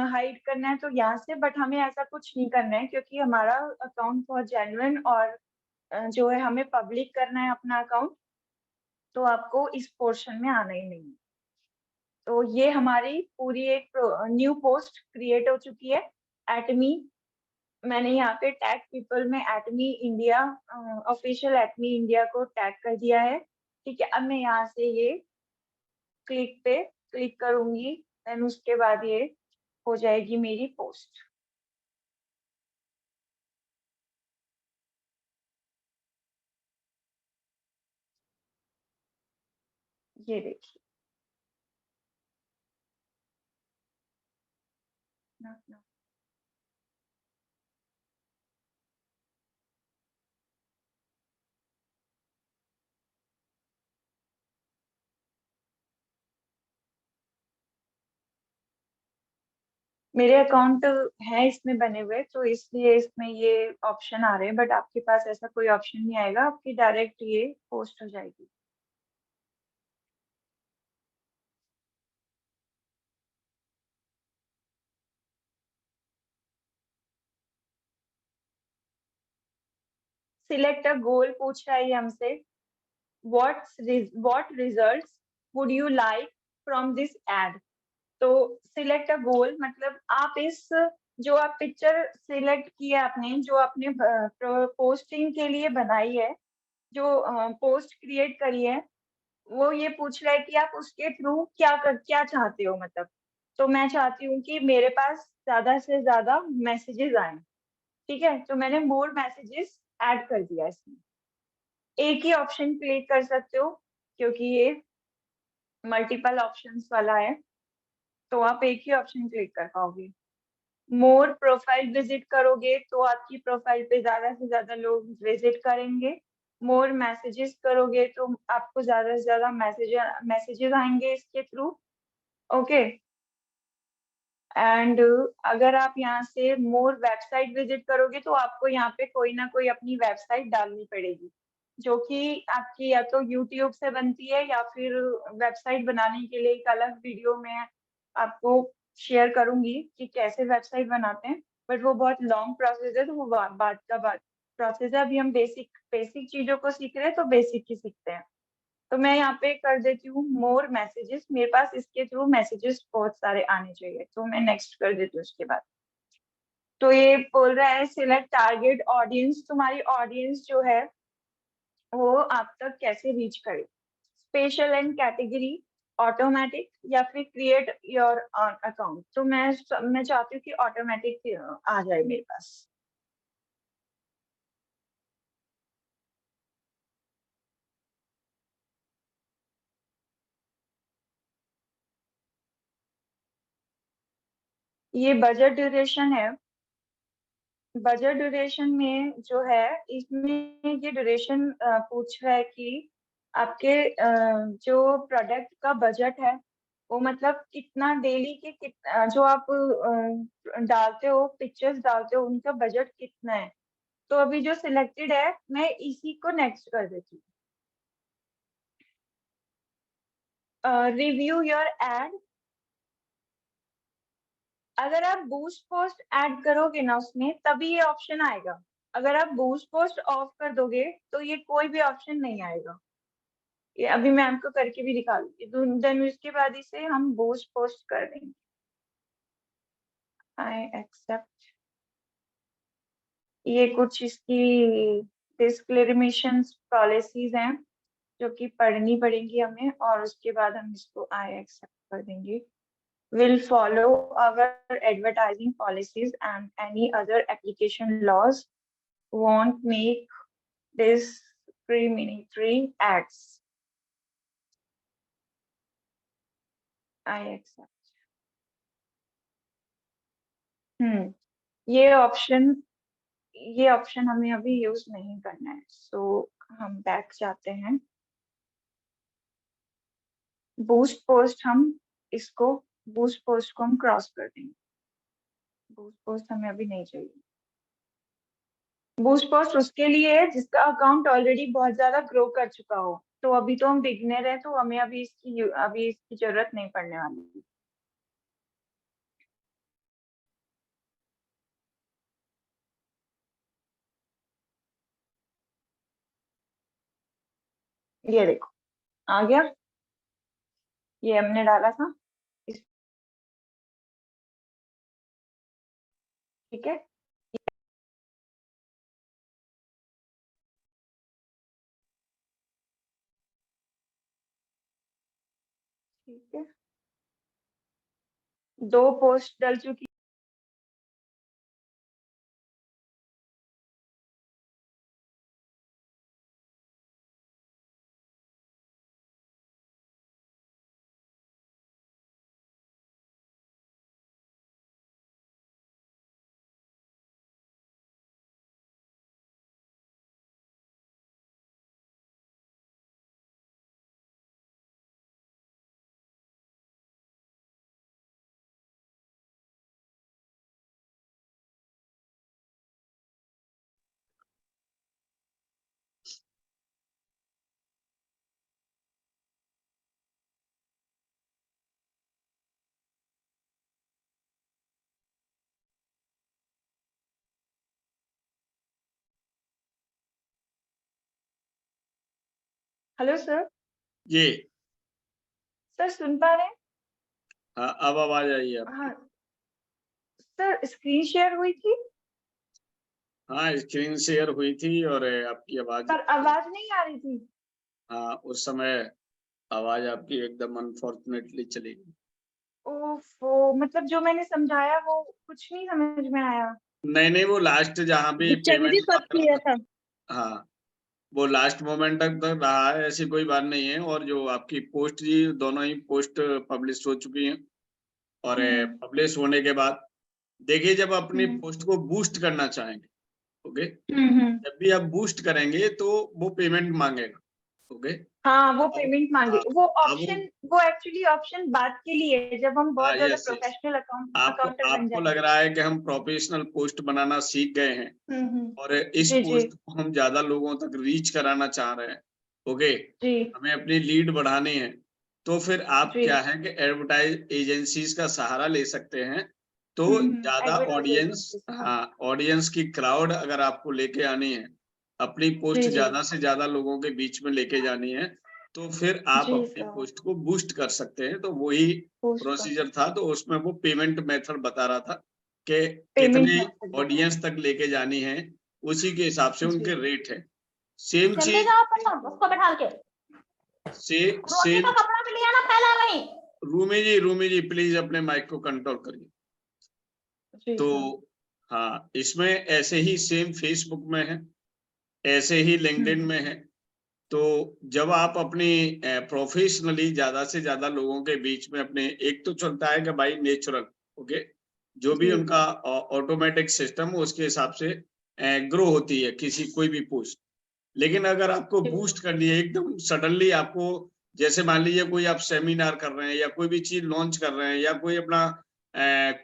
हाइड करना है तो यहाँ से, बट हमें ऐसा कुछ नहीं करना है क्योंकि हमारा अकाउंट बहुत जेन्युइन और जो है हमें पब्लिक करना है अपना अकाउंट, तो आपको इस पोर्शन में आना ही नहीं है। तो ये हमारी पूरी एक न्यू पोस्ट क्रिएट हो चुकी है एटमी। मैंने यहाँ पे टैग पीपल में एटमी इंडिया, ऑफिशियल एटमी इंडिया को टैग कर दिया है। ठीक है, अब मैं यहाँ से ये क्लिक पे क्लिक करूंगी, देन उसके बाद ये हो जाएगी मेरी पोस्ट। ये देखिए, ना, ना। मेरे अकाउंट है इसमें बने हुए, तो इसलिए इसमें ये ऑप्शन आ रहे हैं, बट आपके पास ऐसा कोई ऑप्शन नहीं आएगा, आपकी डायरेक्ट ये पोस्ट हो जाएगी। सिलेक्ट अ गोल पूछ रहा है ये हमसे, what results would you like from this ad। तो सिलेक्ट अ गोल मतलब आप इस जो आप पिक्चर सिलेक्ट की है आपने, जो आपने पोस्टिंग के लिए बनाई है, जो पोस्ट क्रिएट करी है, वो ये पूछ रहा है कि आप उसके थ्रू क्या चाहते हो, मतलब। तो मैं चाहती हूँ कि मेरे पास ज्यादा से ज्यादा मैसेजेस आए। ठीक है, तो मैंने मोर मैसेजेस ऐड कर दिया इसमें। एक ही ऑप्शन क्लिक कर सकते हो, क्योंकि ये मल्टीपल ऑप्शंस वाला है, तो आप एक ही ऑप्शन क्लिक कर पाओगे। मोर प्रोफाइल विजिट करोगे तो आपकी प्रोफाइल पे ज्यादा से ज्यादा लोग विजिट करेंगे। मोर मैसेजेस करोगे तो आपको ज्यादा से ज्यादा मैसेजेस आएंगे इसके थ्रू। ओके। एंड अगर आप यहाँ से मोर वेबसाइट विजिट करोगे तो आपको यहाँ पे कोई ना कोई अपनी वेबसाइट डालनी पड़ेगी, जो कि आपकी या तो यूट्यूब से बनती है, या फिर वेबसाइट बनाने के लिए एक अलग वीडियो में आपको शेयर करूंगी कि कैसे वेबसाइट बनाते हैं। बट वो बहुत लॉन्ग प्रोसेस है, तो वो बात का बात प्रोसेस है। अभी हम बेसिक बेसिक चीजों को सीख रहे हैं, तो बेसिक ही सीखते हैं। तो मैं यहाँ पे कर देती हूँ मोर मैसेजेस। मेरे पास इसके थ्रू मैसेजेस बहुत सारे आने चाहिए, तो मैं नेक्स्ट कर देती हूँ उसके बाद। तो ये बोल रहा है सिलेक्ट टारगेट ऑडियंस। तुम्हारी ऑडियंस जो है वो आप तक कैसे रीच करे, स्पेशल एंड कैटेगरी, ऑटोमेटिक, या फिर क्रिएट योर अकाउंट। तो मैं चाहती हूँ कि ऑटोमेटिक आ जाए मेरे पास। ये बजट ड्यूरेशन है। बजट ड्यूरेशन में जो है, इसमें ये ड्यूरेशन पूछ रहा है कि आपके जो प्रोडक्ट का बजट है, वो मतलब कितना डेली के जो आप डालते हो, पिक्चर्स डालते हो, उनका बजट कितना है। तो अभी जो सिलेक्टेड है, मैं इसी को नेक्स्ट कर देती हूँ। Review your add. अगर आप बूस्ट पोस्ट ऐड करोगे ना उसमें, तभी ये ऑप्शन आएगा। अगर आप बूस्ट पोस्ट ऑफ कर दोगे तो ये कोई भी ऑप्शन नहीं आएगा। ये अभी मैं आपको करके भी दिखा दूंगी, देन उसके बाद इसे हम बूस्ट पोस्ट कर देंगे। I accept. ये कुछ इसकी डिस्क्लेमेशन पॉलिसीज हैं जो कि पढ़नी पड़ेंगी हमें, और उसके बाद हम इसको आई एक्सेप्ट कर देंगे। Will follow our advertising policies and any other application laws. Won't make discriminatory acts. I accept. हम्म ये ऑप्शन हमें अभी यूज नहीं करना है, सो हम बैक जाते हैं। बूस्ट पोस्ट हम इसको बूस्ट पोस्ट को हम क्रॉस कर देंगे। बूस्ट पोस्ट हमें अभी नहीं चाहिए। बूस्ट पोस्ट उसके लिए है जिसका अकाउंट ऑलरेडी बहुत ज्यादा ग्रो कर चुका हो। तो अभी तो हम बिगिनर है, तो हमें अभी इसकी जरूरत नहीं पड़ने वाली। ये देखो, आ गया। ये हमने डाला था ठीक है। ठीक है, 2 पोस्ट डल चुकी। Hello sir. जी। सर सुन पा रहे हैं? हाँ, अब आवाज आई है हाँ आपकी। सर, स्क्रीन शेयर हुई थी? हाँ, स्क्रीन शेयर हुई थी और आपकी आवाज, पर आवाज नहीं आ रही थी। हाँ, उस समय आवाज आपकी एकदम अनफॉर्चुनेटली चली गई। ओफो, मतलब जो मैंने समझाया वो कुछ नहीं समझ में आया। नहीं नहीं, वो लास्ट जहाँ भी दीक्षा दीदी पेमेंट सब क्लियर था। हाँ, वो लास्ट मोमेंट तक तो रहा है, ऐसी कोई बात नहीं है। और जो आपकी पोस्ट जी, दोनों ही पोस्ट पब्लिश हो चुकी हैं। और हम्म पब्लिश होने के बाद देखिए, जब अपनी हम्म पोस्ट को बूस्ट करना चाहेंगे, ओके, हम्म। जब भी आप बूस्ट करेंगे तो वो पेमेंट मांगेगा, ओके। हाँ, वो अब पेमेंट मांगे, हाँ, वो अब वो, ऑप्शन, वो एक्चुअली ऑप्शन बात के लिए है जब हम बहुत हाँ, ज्यादा यस यस, प्रोफेशनल आपको अकाउंटर बन आपको लग जाएंगे। रहा है कि हम प्रोफेशनल पोस्ट बनाना सीख गए हैं और इस जी जी पोस्ट को हम ज्यादा लोगों तक रीच कराना चाह रहे हैं, ओके, जी हमें अपनी लीड बढ़ानी है। तो फिर आप जी। क्या है कि एडवर्टाइज एजेंसीज का सहारा ले सकते हैं। तो ज्यादा एडवर्टाइज ऑडियंस, एजेंसी। हाँ, ऑडियंस की क्राउड अगर आपको लेके आनी है, अपनी पोस्ट जी जी ज्यादा से ज्यादा लोगों के बीच में लेके जानी है, तो फिर आप जी अपनी सर। पोस्ट को बूस्ट कर सकते हैं। तो वही पोस्ट कर प्रोसीजर था। तो उसमें वो पेमेंट मेथड बता रहा था कि पेमेंट कितने मेथड बता। ऑडियंस तक लेके जानी है, उसी के हिसाब से जी उनके रेट है। सेम चलते चीज जाओ अपन उसको बैठा के। से रोटी का सेम, कपड़ा भी लिया ना फैला नहीं। रूमी जी प्लीज अपने माइक को कंट्रोल करिए। जी तो सर। हाँ, इसमें ऐसे ही सेम फेसबुक में है, ऐसे ही लिंक्डइन हम्म में है। तो जब आप अपनी प्रोफेशनली ज्यादा से ज्यादा लोगों के बीच में अपने, एक तो चलता है कि भाई नेचुरल, ओके, जो भी जी उनका ऑटोमेटिक सिस्टम उसके हिसाब से ग्रो होती है किसी कोई भी पोस्ट। लेकिन अगर आपको जी बूस्ट करनी है एकदम सडनली, आपको जैसे मान लीजिए कोई आप सेमिनार कर रहे हैं या कोई भी चीज लॉन्च कर रहे हैं या कोई अपना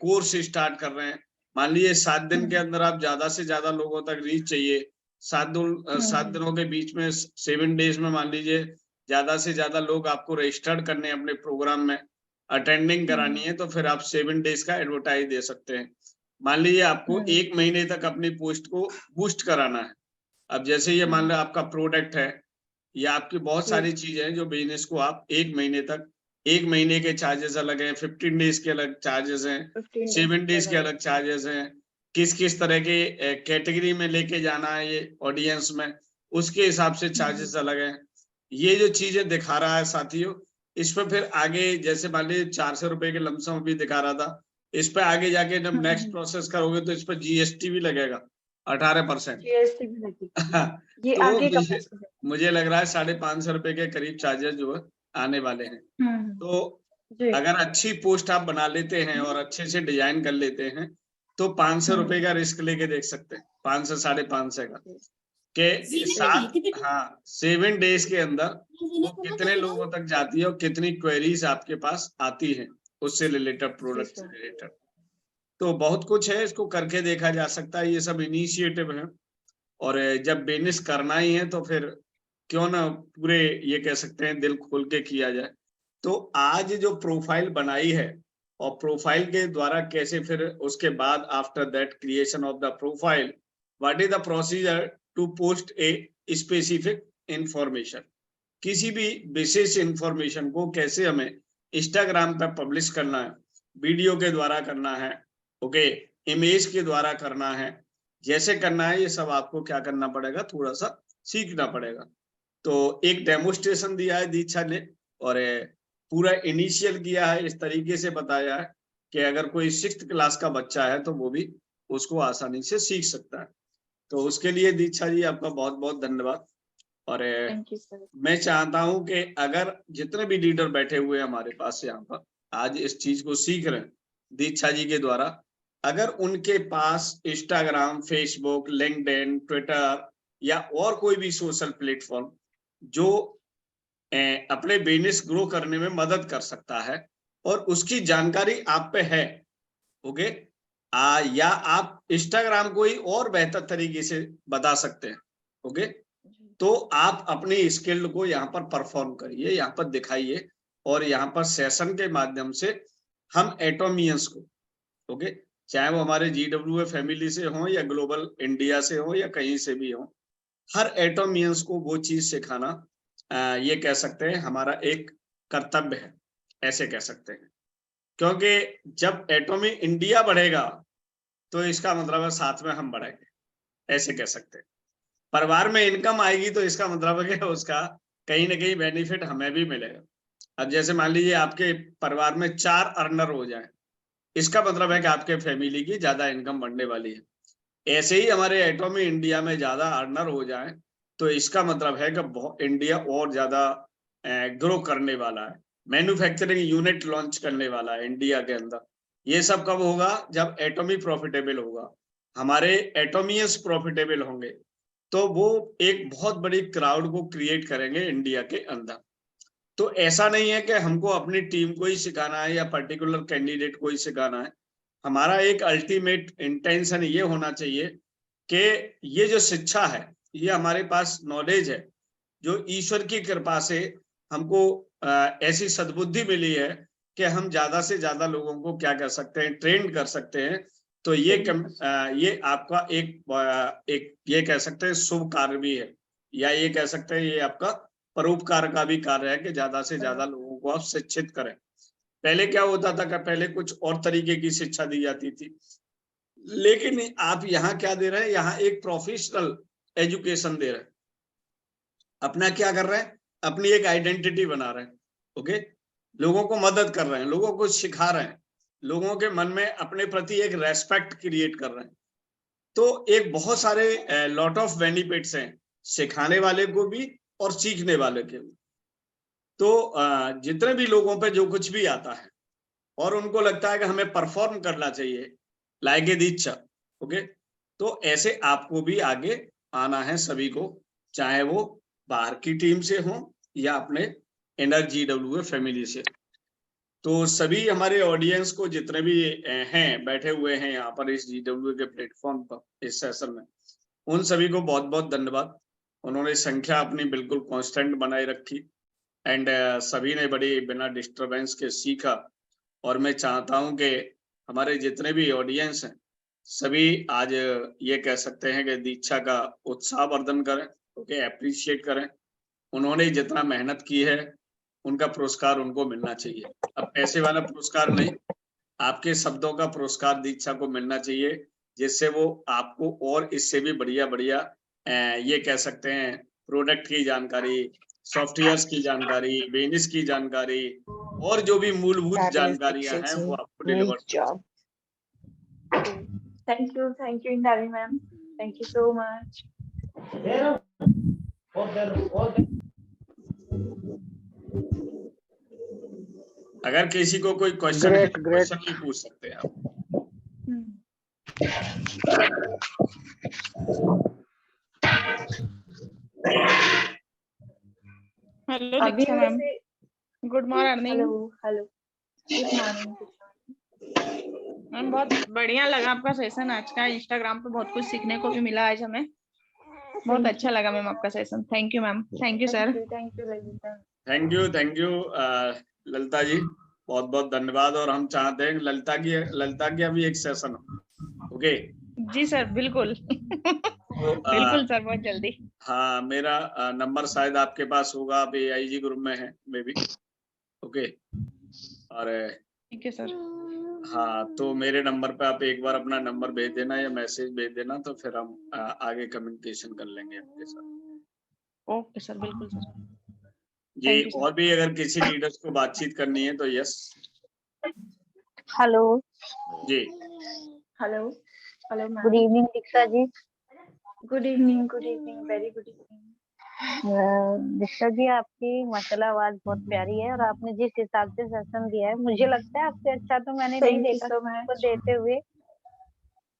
कोर्स स्टार्ट कर रहे हैं, मान लीजिए 7 दिन के हम्म अंदर आप ज्यादा से ज्यादा लोगों तक रीच चाहिए, 7 दिनों के बीच में, 7 डेज में मान लीजिए ज्यादा से ज्यादा लोग आपको रजिस्टर्ड करने हैं अपने प्रोग्राम में, अटेंडिंग करानी है, तो फिर आप 7 डेज का एडवर्टाइज दे सकते हैं। मान लीजिए आपको हम्म 1 महीने तक अपनी पोस्ट को बूस्ट कराना है। अब जैसे ये मान लो आपका प्रोडक्ट है या आपकी बहुत जी सारी चीजें हैं जो बिजनेस को आप 1 महीने तक, 1 महीने के चार्जेस अलग हैं, 15 डेज के अलग चार्जेस हैं, 15 डेज 7 डेज के अलग। अलग चार्जेस हैं, किस किस तरह के कैटेगरी में लेके जाना है ये ऑडियंस में, उसके हिसाब से चार्जेस अलग हैं। ये जो चीजें दिखा रहा है साथियों, इस पे फिर आगे जैसे मान लीजिए 400 रुपए के लमसम भी दिखा रहा था, इस पे आगे जाके जब नेक्स्ट प्रोसेस करोगे तो इस पर जीएसटी भी लगेगा 18%। जीएसटी भी लगेगी, ये तो आगे का मुझे प्रोसेस है। मुझे लग रहा है 550 रुपए के करीब चार्जेस जो है आने वाले हैं। हम्म तो जी अगर अच्छी पोस्ट आप बना लेते हैं और अच्छे से डिजाइन कर लेते हैं, तो 500 रुपए का रिस्क लेके देख सकते हैं, 500 550 का, जी कि ये सीने सात, लगी दीदी। हाँ, 7 डेज के अंदर सीने वो को मत कितने दिखाओ। लोगों तक जाती है और कितनी क्वेरीज आपके पास आती हैं उससे रिलेटेड, जी प्रोडक्ट से सर। रिलेटेड। तो बहुत कुछ है, इसको करके देखा जा सकता है, ये सब इनिशिएटिव है। और जब बिजनेस करना ही है तो फिर क्यों ना पूरे, ये कह सकते हैं, दिल खोल के किया जाए। तो आज जो प्रोफाइल बनाई है और प्रोफाइल के द्वारा कैसे फिर उसके बाद after that creation of the profile, what is the procedure to post a specific information, किसी भी विशेष इंफॉर्मेशन को कैसे हमें इंस्टाग्राम पे पब्लिश करना है, वीडियो के द्वारा करना है, ओके, इमेज के द्वारा करना है, जैसे करना है, ये सब आपको क्या करना पड़ेगा, थोड़ा सा सीखना पड़ेगा। तो एक डेमोस्ट्रेशन दिया है दीक्षा ने और पूरा इनिशियल किया है, इस तरीके से बताया है कि अगर कोई 6th क्लास का बच्चा है तो वो भी उसको आसानी से सीख सकता है। तो उसके लिए दीक्षा जी आपका बहुत बहुत धन्यवाद। और थैंक यू सर। मैं चाहता हूं कि अगर जितने भी लीडर बैठे हुए हैं हमारे पास यहाँ पर आज इस चीज को सीख रहे हैं दीक्षा जी के द्वारा, अगर उनके पास इंस्टाग्राम, फेसबुक, लिंक्डइन, ट्विटर या और कोई भी सोशल प्लेटफॉर्म जो अपने बिजनेस ग्रो करने में मदद कर सकता है और उसकी जानकारी आप पे है, ओके, या आप इंस्टाग्राम को ही और बेहतर तरीके से बता सकते हैं, ओके, तो आप अपनी स्किल को यहाँ पर परफॉर्म करिए, यहाँ पर दिखाइए और यहाँ पर सेशन के माध्यम से हम एटोमियंस को, ओके, चाहे वो हमारे GWA फैमिली से हो या ग्लोबल इंडिया से हो या कहीं से भी हो, हर एटोमियंस को वो चीज सिखाना ये कह सकते हैं हमारा एक कर्तव्य है, ऐसे कह सकते हैं। क्योंकि जब एटॉमी इंडिया बढ़ेगा तो इसका मतलब है साथ में हम बढ़ेंगे, ऐसे कह सकते हैं। परिवार में इनकम आएगी तो इसका मतलब है कि उसका कहीं ना कहीं बेनिफिट हमें भी मिलेगा। अब जैसे मान लीजिए आपके परिवार में 4 अर्नर हो जाए, इसका मतलब है कि आपके फैमिली की ज्यादा इनकम बढ़ने वाली है। ऐसे ही हमारे एटॉमी इंडिया में ज्यादा अर्नर हो जाए तो इसका मतलब है कि इंडिया और ज्यादा ग्रो करने वाला है, मैन्युफैक्चरिंग यूनिट लॉन्च करने वाला है इंडिया के अंदर। ये सब कब होगा? जब एटॉमी प्रॉफिटेबल होगा, हमारे एटॉमियंस प्रॉफिटेबल होंगे, तो वो एक बहुत बड़ी क्राउड को क्रिएट करेंगे इंडिया के अंदर। तो ऐसा नहीं है कि हमको अपनी टीम को ही सिखाना है या पर्टिकुलर कैंडिडेट को ही सिखाना है। हमारा एक अल्टीमेट इंटेंशन ये होना चाहिए कि ये जो शिक्षा है, ये हमारे पास नॉलेज है जो ईश्वर की कृपा से हमको ऐसी सद्बुद्धि मिली है कि हम ज्यादा से ज्यादा लोगों को क्या कर सकते हैं, ट्रेन कर सकते हैं। तो ये आपका एक ये कह सकते हैं शुभ कार्य भी है, या ये कह सकते हैं ये आपका परोपकार का भी कार्य है कि ज्यादा से ज्यादा लोगों को आप शिक्षित करें। पहले क्या होता था कि पहले कुछ और तरीके की शिक्षा दी जाती थी, लेकिन आप यहाँ क्या दे रहे हैं, यहाँ एक प्रोफेशनल एजुकेशन दे रहे हैं। अपना क्या कर रहे हैं, अपनी एक आइडेंटिटी बना रहे हैं। ओके, लोगों को मदद कर रहे हैं, लोगों को सिखा रहे हैं, लोगों के मन में अपने प्रति एक रेस्पेक्ट क्रिएट कर रहे हैं। तो एक बहुत सारे लॉट ऑफ बेनिफिट्स हैं सिखाने वाले को भी और सीखने वाले के भी। तो जितने भी लोगों पे जो कुछ भी आता है और उनको लगता है कि हमें परफॉर्म करना चाहिए, लाइक ए दीक्षा, ओके, तो ऐसे आपको भी आगे आना है सभी को, चाहे वो बाहर की टीम से हो या अपने NRGWA फैमिली से। तो सभी हमारे ऑडियंस को जितने भी हैं बैठे हुए हैं यहाँ पर इस GWA के प्लेटफॉर्म पर इस सेशन में, उन सभी को बहुत बहुत धन्यवाद। उन्होंने संख्या अपनी बिल्कुल कांस्टेंट बनाए रखी एंड सभी ने बड़ी बिना डिस्टरबेंस के सीखा। और मैं चाहता हूं कि हमारे जितने भी ऑडियंस हैं सभी आज ये कह सकते हैं कि दीक्षा का उत्साह वर्धन करें, ओके, अप्रिशिएट करें। उन्होंने जितना मेहनत की है उनका पुरस्कार उनको मिलना चाहिए। अब पैसे वाला पुरस्कार नहीं, आपके शब्दों का पुरस्कार दीक्षा को मिलना चाहिए, जिससे वो आपको और इससे भी बढ़िया बढ़िया ये कह सकते हैं प्रोडक्ट की जानकारी, सॉफ्टवेयर्स की जानकारी, बिजनेस की जानकारी और जो भी मूलभूत जानकारियां हैं वो आपको deliver job. Thank you, Indari ma'am. Thank you so much. अगर किसी को कोई क्वेश्चन है, क्वेश्चन भी पूछ सकते हैं आप। हेलो अभी दीक्षा मैम, वैसे good morning hello good morning. Ma'am. बहुत बढ़िया लगा आपका सेशन आज का। इंस्टाग्राम पे बहुत कुछ सीखने को भी मिला आज हमें। बहुत अच्छा लगा मैम आपका session. Thank you ma'am. Thank you sir. Thank you Lalita. Thank you Lalita ji, बहुत बहुत धन्यवाद। और हम चाहते हैं ललिता की अभी एक सेशन हो, ओके? जी सर, बिल्कुल। तो बिल्कुल सर, बहुत जल्दी। हाँ, मेरा नंबर शायद आपके पास होगा, आप AIG ग्रुप में है मे बी, ओके? और ठीक है सर। हाँ, तो मेरे नंबर पे आप एक बार अपना नंबर भेज देना या मैसेज भेज देना, तो फिर हम आगे कम्युनिकेशन कर लेंगे आपके साथ। ओके सर, बिल्कुल सर। जी, Thank you, sir. और भी अगर किसी लीडर्स को बातचीत करनी है तो यस। हेलो जी, hello good ma'am. Evening Diksha ji. Good evening, very good evening. Diksha ji, आपकी माशाल्लाह आवाज बहुत प्यारी है और आपने जिस हिसाब से सेशन दिया है, मुझे लगता है आपसे अच्छा तो मैंने नहीं Thank you देखा so किसी को much. देते हुए।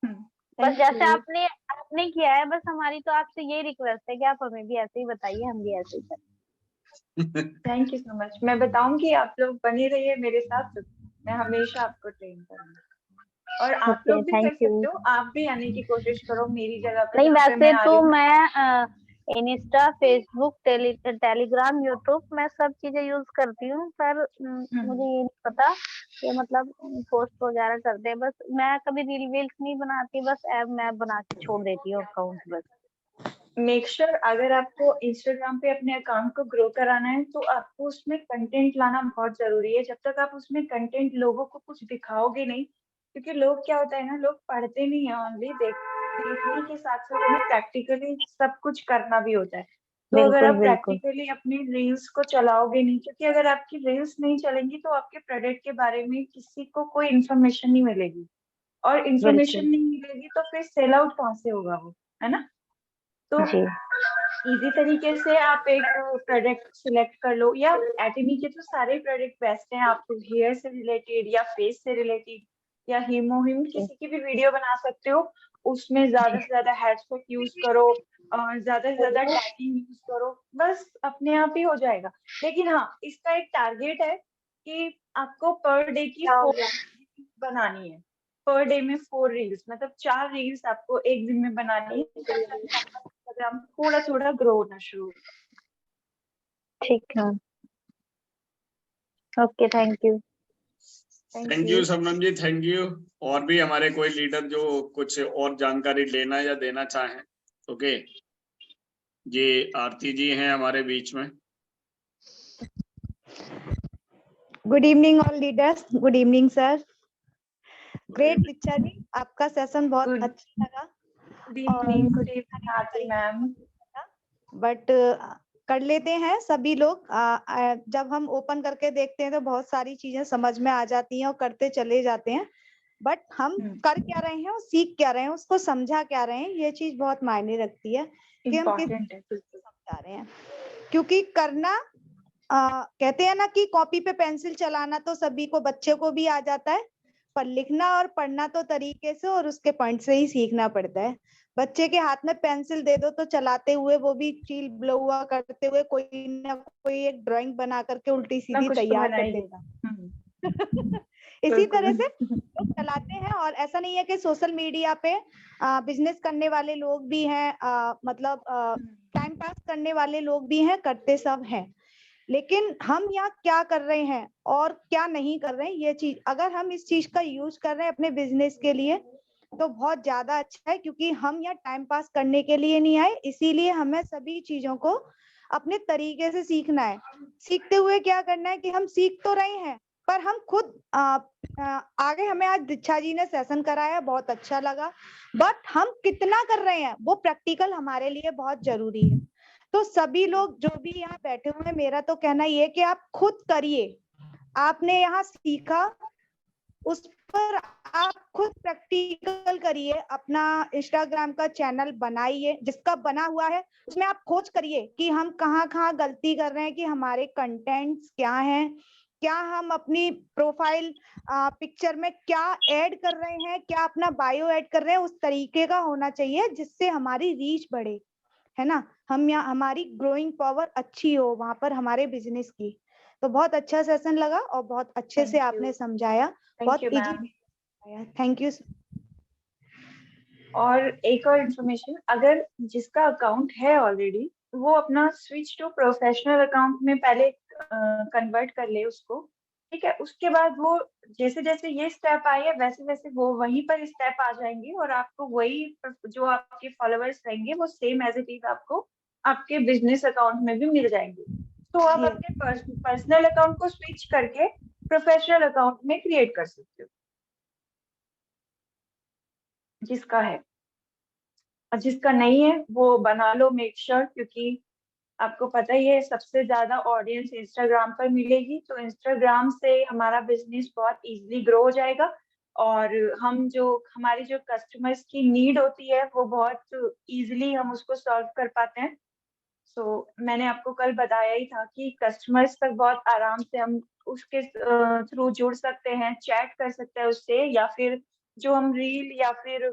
बस Thank जैसे you. आपने किया है, बस हमारी तो आपसे यही रिक्वेस्ट है कि आप हमें भी ऐसे ही बताइए, हम भी ऐसे ही करें। Thank you so much. मैं बताऊंगी, आप लोग बने रहिए मेरे साथ, तो मैं हमेशा आपको ट्रेन करूंगी। और आप ओके, लोग भी कर थैंक यू। सकते हो, आप भी आने की कोशिश करो मेरी जगह पे। नहीं, जहाँ पे वैसे मैं आ तो रही हूँ। मैं इंस्टा, फेसबुक, टेलीग्राम, यूट्यूब, मैं सब चीजें यूज करती हूँ, पर मुझे ये नहीं पता कि मतलब पोस्ट वगैरह करते हैं। बस मैं कभी रील वील्स नहीं बनाती, बस ऐप मैं बना के छोड़ देती हूँ अकाउंट बस। मेक श्योर अगर आपको इंस्टाग्राम पे अपने अकाउंट को ग्रो कराना है तो आपको उसमें कंटेंट लाना बहुत जरूरी है। जब तक आप उसमें कंटेंट लोगों को कुछ दिखाओगे नहीं, क्योंकि लोग क्या होता है ना, लोग पढ़ते नहीं है, ओनली देखने के साथ साथ हमें प्रैक्टिकली सब कुछ करना भी होता है। तो अगर बिल्कुल आप बिल्कुल प्रैक्टिकली अपनी रील्स को चलाओगे नहीं, क्योंकि अगर आपकी रील्स नहीं चलेंगी तो आपके प्रोडक्ट के बारे में किसी को कोई इन्फॉर्मेशन नहीं मिलेगी, और इन्फॉर्मेशन बिल्कुल नहीं मिलेगी तो फिर सेल आउट कहाँ से होगा वो, है ना। तो जी इजी तरीके से आप एक प्रोडक्ट सिलेक्ट कर लो, या एटमी के तो सारे प्रोडक्ट बेस्ट हैं। आप हेयर से रिलेटेड या फेस से रिलेटेड या हीमोहिम किसी की भी वीडियो बना सकते हो। उसमें ज्यादा से ज्यादा हैशटैग यूज करो और ज्यादा से ज्यादा टैगिंग यूज करो, बस अपने आप ही हो जाएगा। लेकिन हाँ, इसका एक टारगेट है कि आपको पर डे की 4 बनानी है। पर डे में 4 रील्स, मतलब 4 रील्स आपको एक दिन में बनानी है। इंस्टाग्राम थोड़ा थोड़ा ग्रो होना शुरू होगा। ठीक है। Okay thank you. Thank you Shabnam ji, thank you. और भी हमारे कोई लीडर जो कुछ और जानकारी लेना या देना चाहें? ओके, ये आरती जी हैं हमारे बीच में। Good evening all leaders, good evening sir. Great Diksha ji, आपका सेशन बहुत Good. अच्छा लगा। Good evening Aarti ma'am. But कर लेते हैं सभी लोग। जब हम ओपन करके देखते हैं तो बहुत सारी चीजें समझ में आ जाती हैं और करते चले जाते हैं। बट हम कर क्या रहे हैं और सीख क्या रहे हैं, उसको समझा क्या रहे हैं, ये चीज बहुत मायने रखती है कि हम किस इम्पोर्टेंट है। समझा रहे हैं। क्योंकि करना कहते हैं ना कि कॉपी पे पेंसिल चलाना तो सभी को, बच्चे को भी आ जाता है, पर लिखना और पढ़ना तो तरीके से और उसके पॉइंट से ही सीखना पड़ता है। बच्चे के हाथ में पेंसिल दे दो तो चलाते हुए, वो भी चील ब्लो हुआ करते हुए, कोई ना कोई एक ड्राइंग बना करके उल्टी सीधी तैयार कर देगा। इसी तरह से लोग चलाते हैं। और ऐसा नहीं है कि सोशल मीडिया पे बिजनेस करने वाले लोग भी हैं, मतलब टाइम पास करने वाले लोग भी हैं, करते सब हैं। लेकिन हम यहाँ क्या कर रहे हैं और क्या नहीं कर रहे हैं, ये चीज अगर हम इस चीज का यूज कर रहे हैं अपने बिजनेस के लिए तो बहुत ज्यादा अच्छा है। क्योंकि हम यहाँ टाइम पास करने के लिए नहीं आए, इसीलिए हमें सभी चीजों को अपने तरीके से सीखना है। सीखते हुए क्या करना है कि हम सीख तो रहे हैं, पर हम खुद आगे, हमें आज दीक्षा जी ने सेशन कराया, बहुत अच्छा लगा, बट हम कितना कर रहे हैं वो प्रैक्टिकल हमारे लिए बहुत जरूरी है। तो सभी लोग जो भी यहाँ बैठे हुए हैं, मेरा तो कहना ये है कि आप खुद करिए। आपने यहाँ सीखा, उस पर आप खुद प्रैक्टिकल करिए। अपना इंस्टाग्राम का चैनल बनाइए, जिसका बना हुआ है उसमें आप खोज करिए कि हम कहाँ गलती कर रहे हैं, कि हमारे कंटेंट्स क्या हैं, क्या हम अपनी प्रोफाइल पिक्चर में क्या ऐड कर रहे हैं, क्या अपना बायो ऐड कर रहे हैं, उस तरीके का होना चाहिए जिससे हमारी रीच बढ़े, है ना। हम यहाँ, हमारी ग्रोइंग पावर अच्छी हो वहां पर हमारे बिजनेस की। तो बहुत अच्छा सेशन लगा और बहुत अच्छे से आपने समझाया, बहुत thank you ma'am. Easy. Thank you. और एक और इन्फॉर्मेशन, अगर जिसका अकाउंट है ऑलरेडी, वो अपना स्विच टू प्रोफेशनल अकाउंट में पहले कन्वर्ट कर ले उसको, ठीक है। उसके बाद वो जैसे जैसे ये स्टेप आई है, वैसे वैसे वो वहीं पर स्टेप आ जाएंगे, और आपको वही जो आपके फॉलोअर्स रहेंगे वो सेम एज इट इज आपको आपके बिजनेस अकाउंट में भी मिल जाएंगे। तो आप अपने पर्सनल अकाउंट को स्विच करके प्रोफेशनल अकाउंट में क्रिएट कर सकते हो, जिसका है। और जिसका नहीं है वो बना लो, मेक श्योर, क्योंकि आपको पता ही है सबसे ज्यादा ऑडियंस इंस्टाग्राम पर मिलेगी। तो इंस्टाग्राम से हमारा बिजनेस बहुत इजीली ग्रो हो जाएगा, और हम जो हमारी जो कस्टमर्स की नीड होती है वो बहुत इजीली हम उसको सॉल्व कर पाते हैं। मैंने आपको कल बताया ही था कि कस्टमर्स तक बहुत आराम से हम उसके थ्रू जुड़ सकते हैं, चैट कर सकते हैं उससे, या फिर जो हम रील या फिर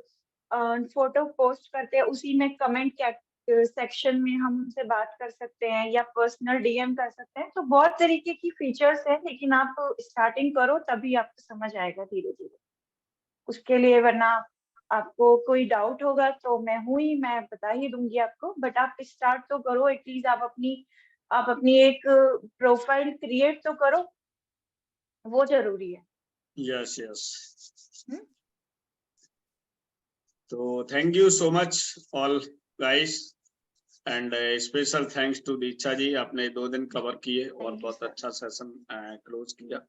फोटो पोस्ट करते हैं उसी में कमेंट सेक्शन में हम उनसे बात कर सकते हैं, या पर्सनल डीएम कर सकते हैं। तो बहुत तरीके की फीचर्स हैं, लेकिन आप स्टार्टिंग करो तभी आपको समझ आएगा धीरे धीरे उसके लिए। वरना आपको कोई डाउट होगा तो मैं बता ही दूंगी आपको, बट आप स्टार्ट तो करो एटलीस्ट। आप अपनी एक प्रोफाइल क्रिएट तो करो, वो जरूरी है। Yes yes. तो thank you so much all guys, and special thanks to Diksha ji, आपने 2 दिन कवर किए और बहुत अच्छा सेशन क्लोज किया,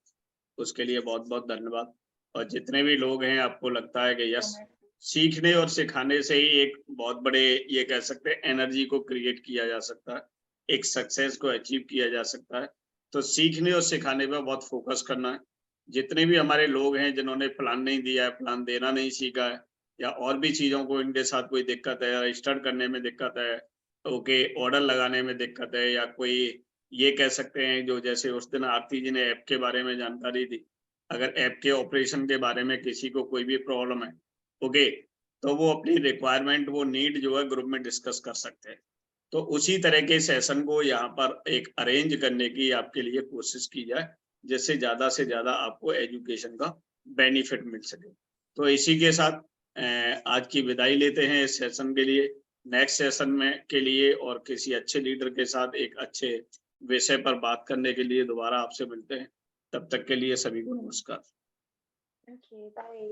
उसके लिए बहुत बहुत धन्यवाद। और जितने भी लोग हैं आपको लगता है कि यस सीखने और सिखाने से ही एक बहुत बड़े ये कह सकते हैं एनर्जी को क्रिएट किया जा सकता है, एक सक्सेस को अचीव किया जा सकता है। तो सीखने और सिखाने पर बहुत फोकस करना है। जितने भी हमारे लोग हैं जिन्होंने प्लान नहीं दिया है, प्लान देना नहीं सीखा है, या और भी चीजों को इनके साथ कोई दिक्कत है, रजिस्टर करने में दिक्कत है, ओके ऑर्डर लगाने में दिक्कत है, या कोई ये कह सकते हैं जो जैसे उस दिन आरती जी ने ऐप के बारे में जानकारी दी, अगर ऐप के ऑपरेशन के बारे में किसी को कोई भी प्रॉब्लम है, ओके, तो वो अपनी रिक्वायरमेंट वो नीड जो है ग्रुप में डिस्कस कर सकते हैं। तो उसी तरह के सेशन को यहाँ पर एक अरेंज करने की आपके लिए कोशिश की जाए, जिससे ज्यादा से ज्यादा आपको एजुकेशन का बेनिफिट मिल सके। तो इसी के साथ आज की विदाई लेते हैं इस सेशन के लिए। नेक्स्ट सेशन में के लिए और किसी अच्छे लीडर के साथ एक अच्छे विषय पर बात करने के लिए दोबारा आपसे मिलते हैं। तब तक के लिए सभी को नमस्कार। Okay, bye.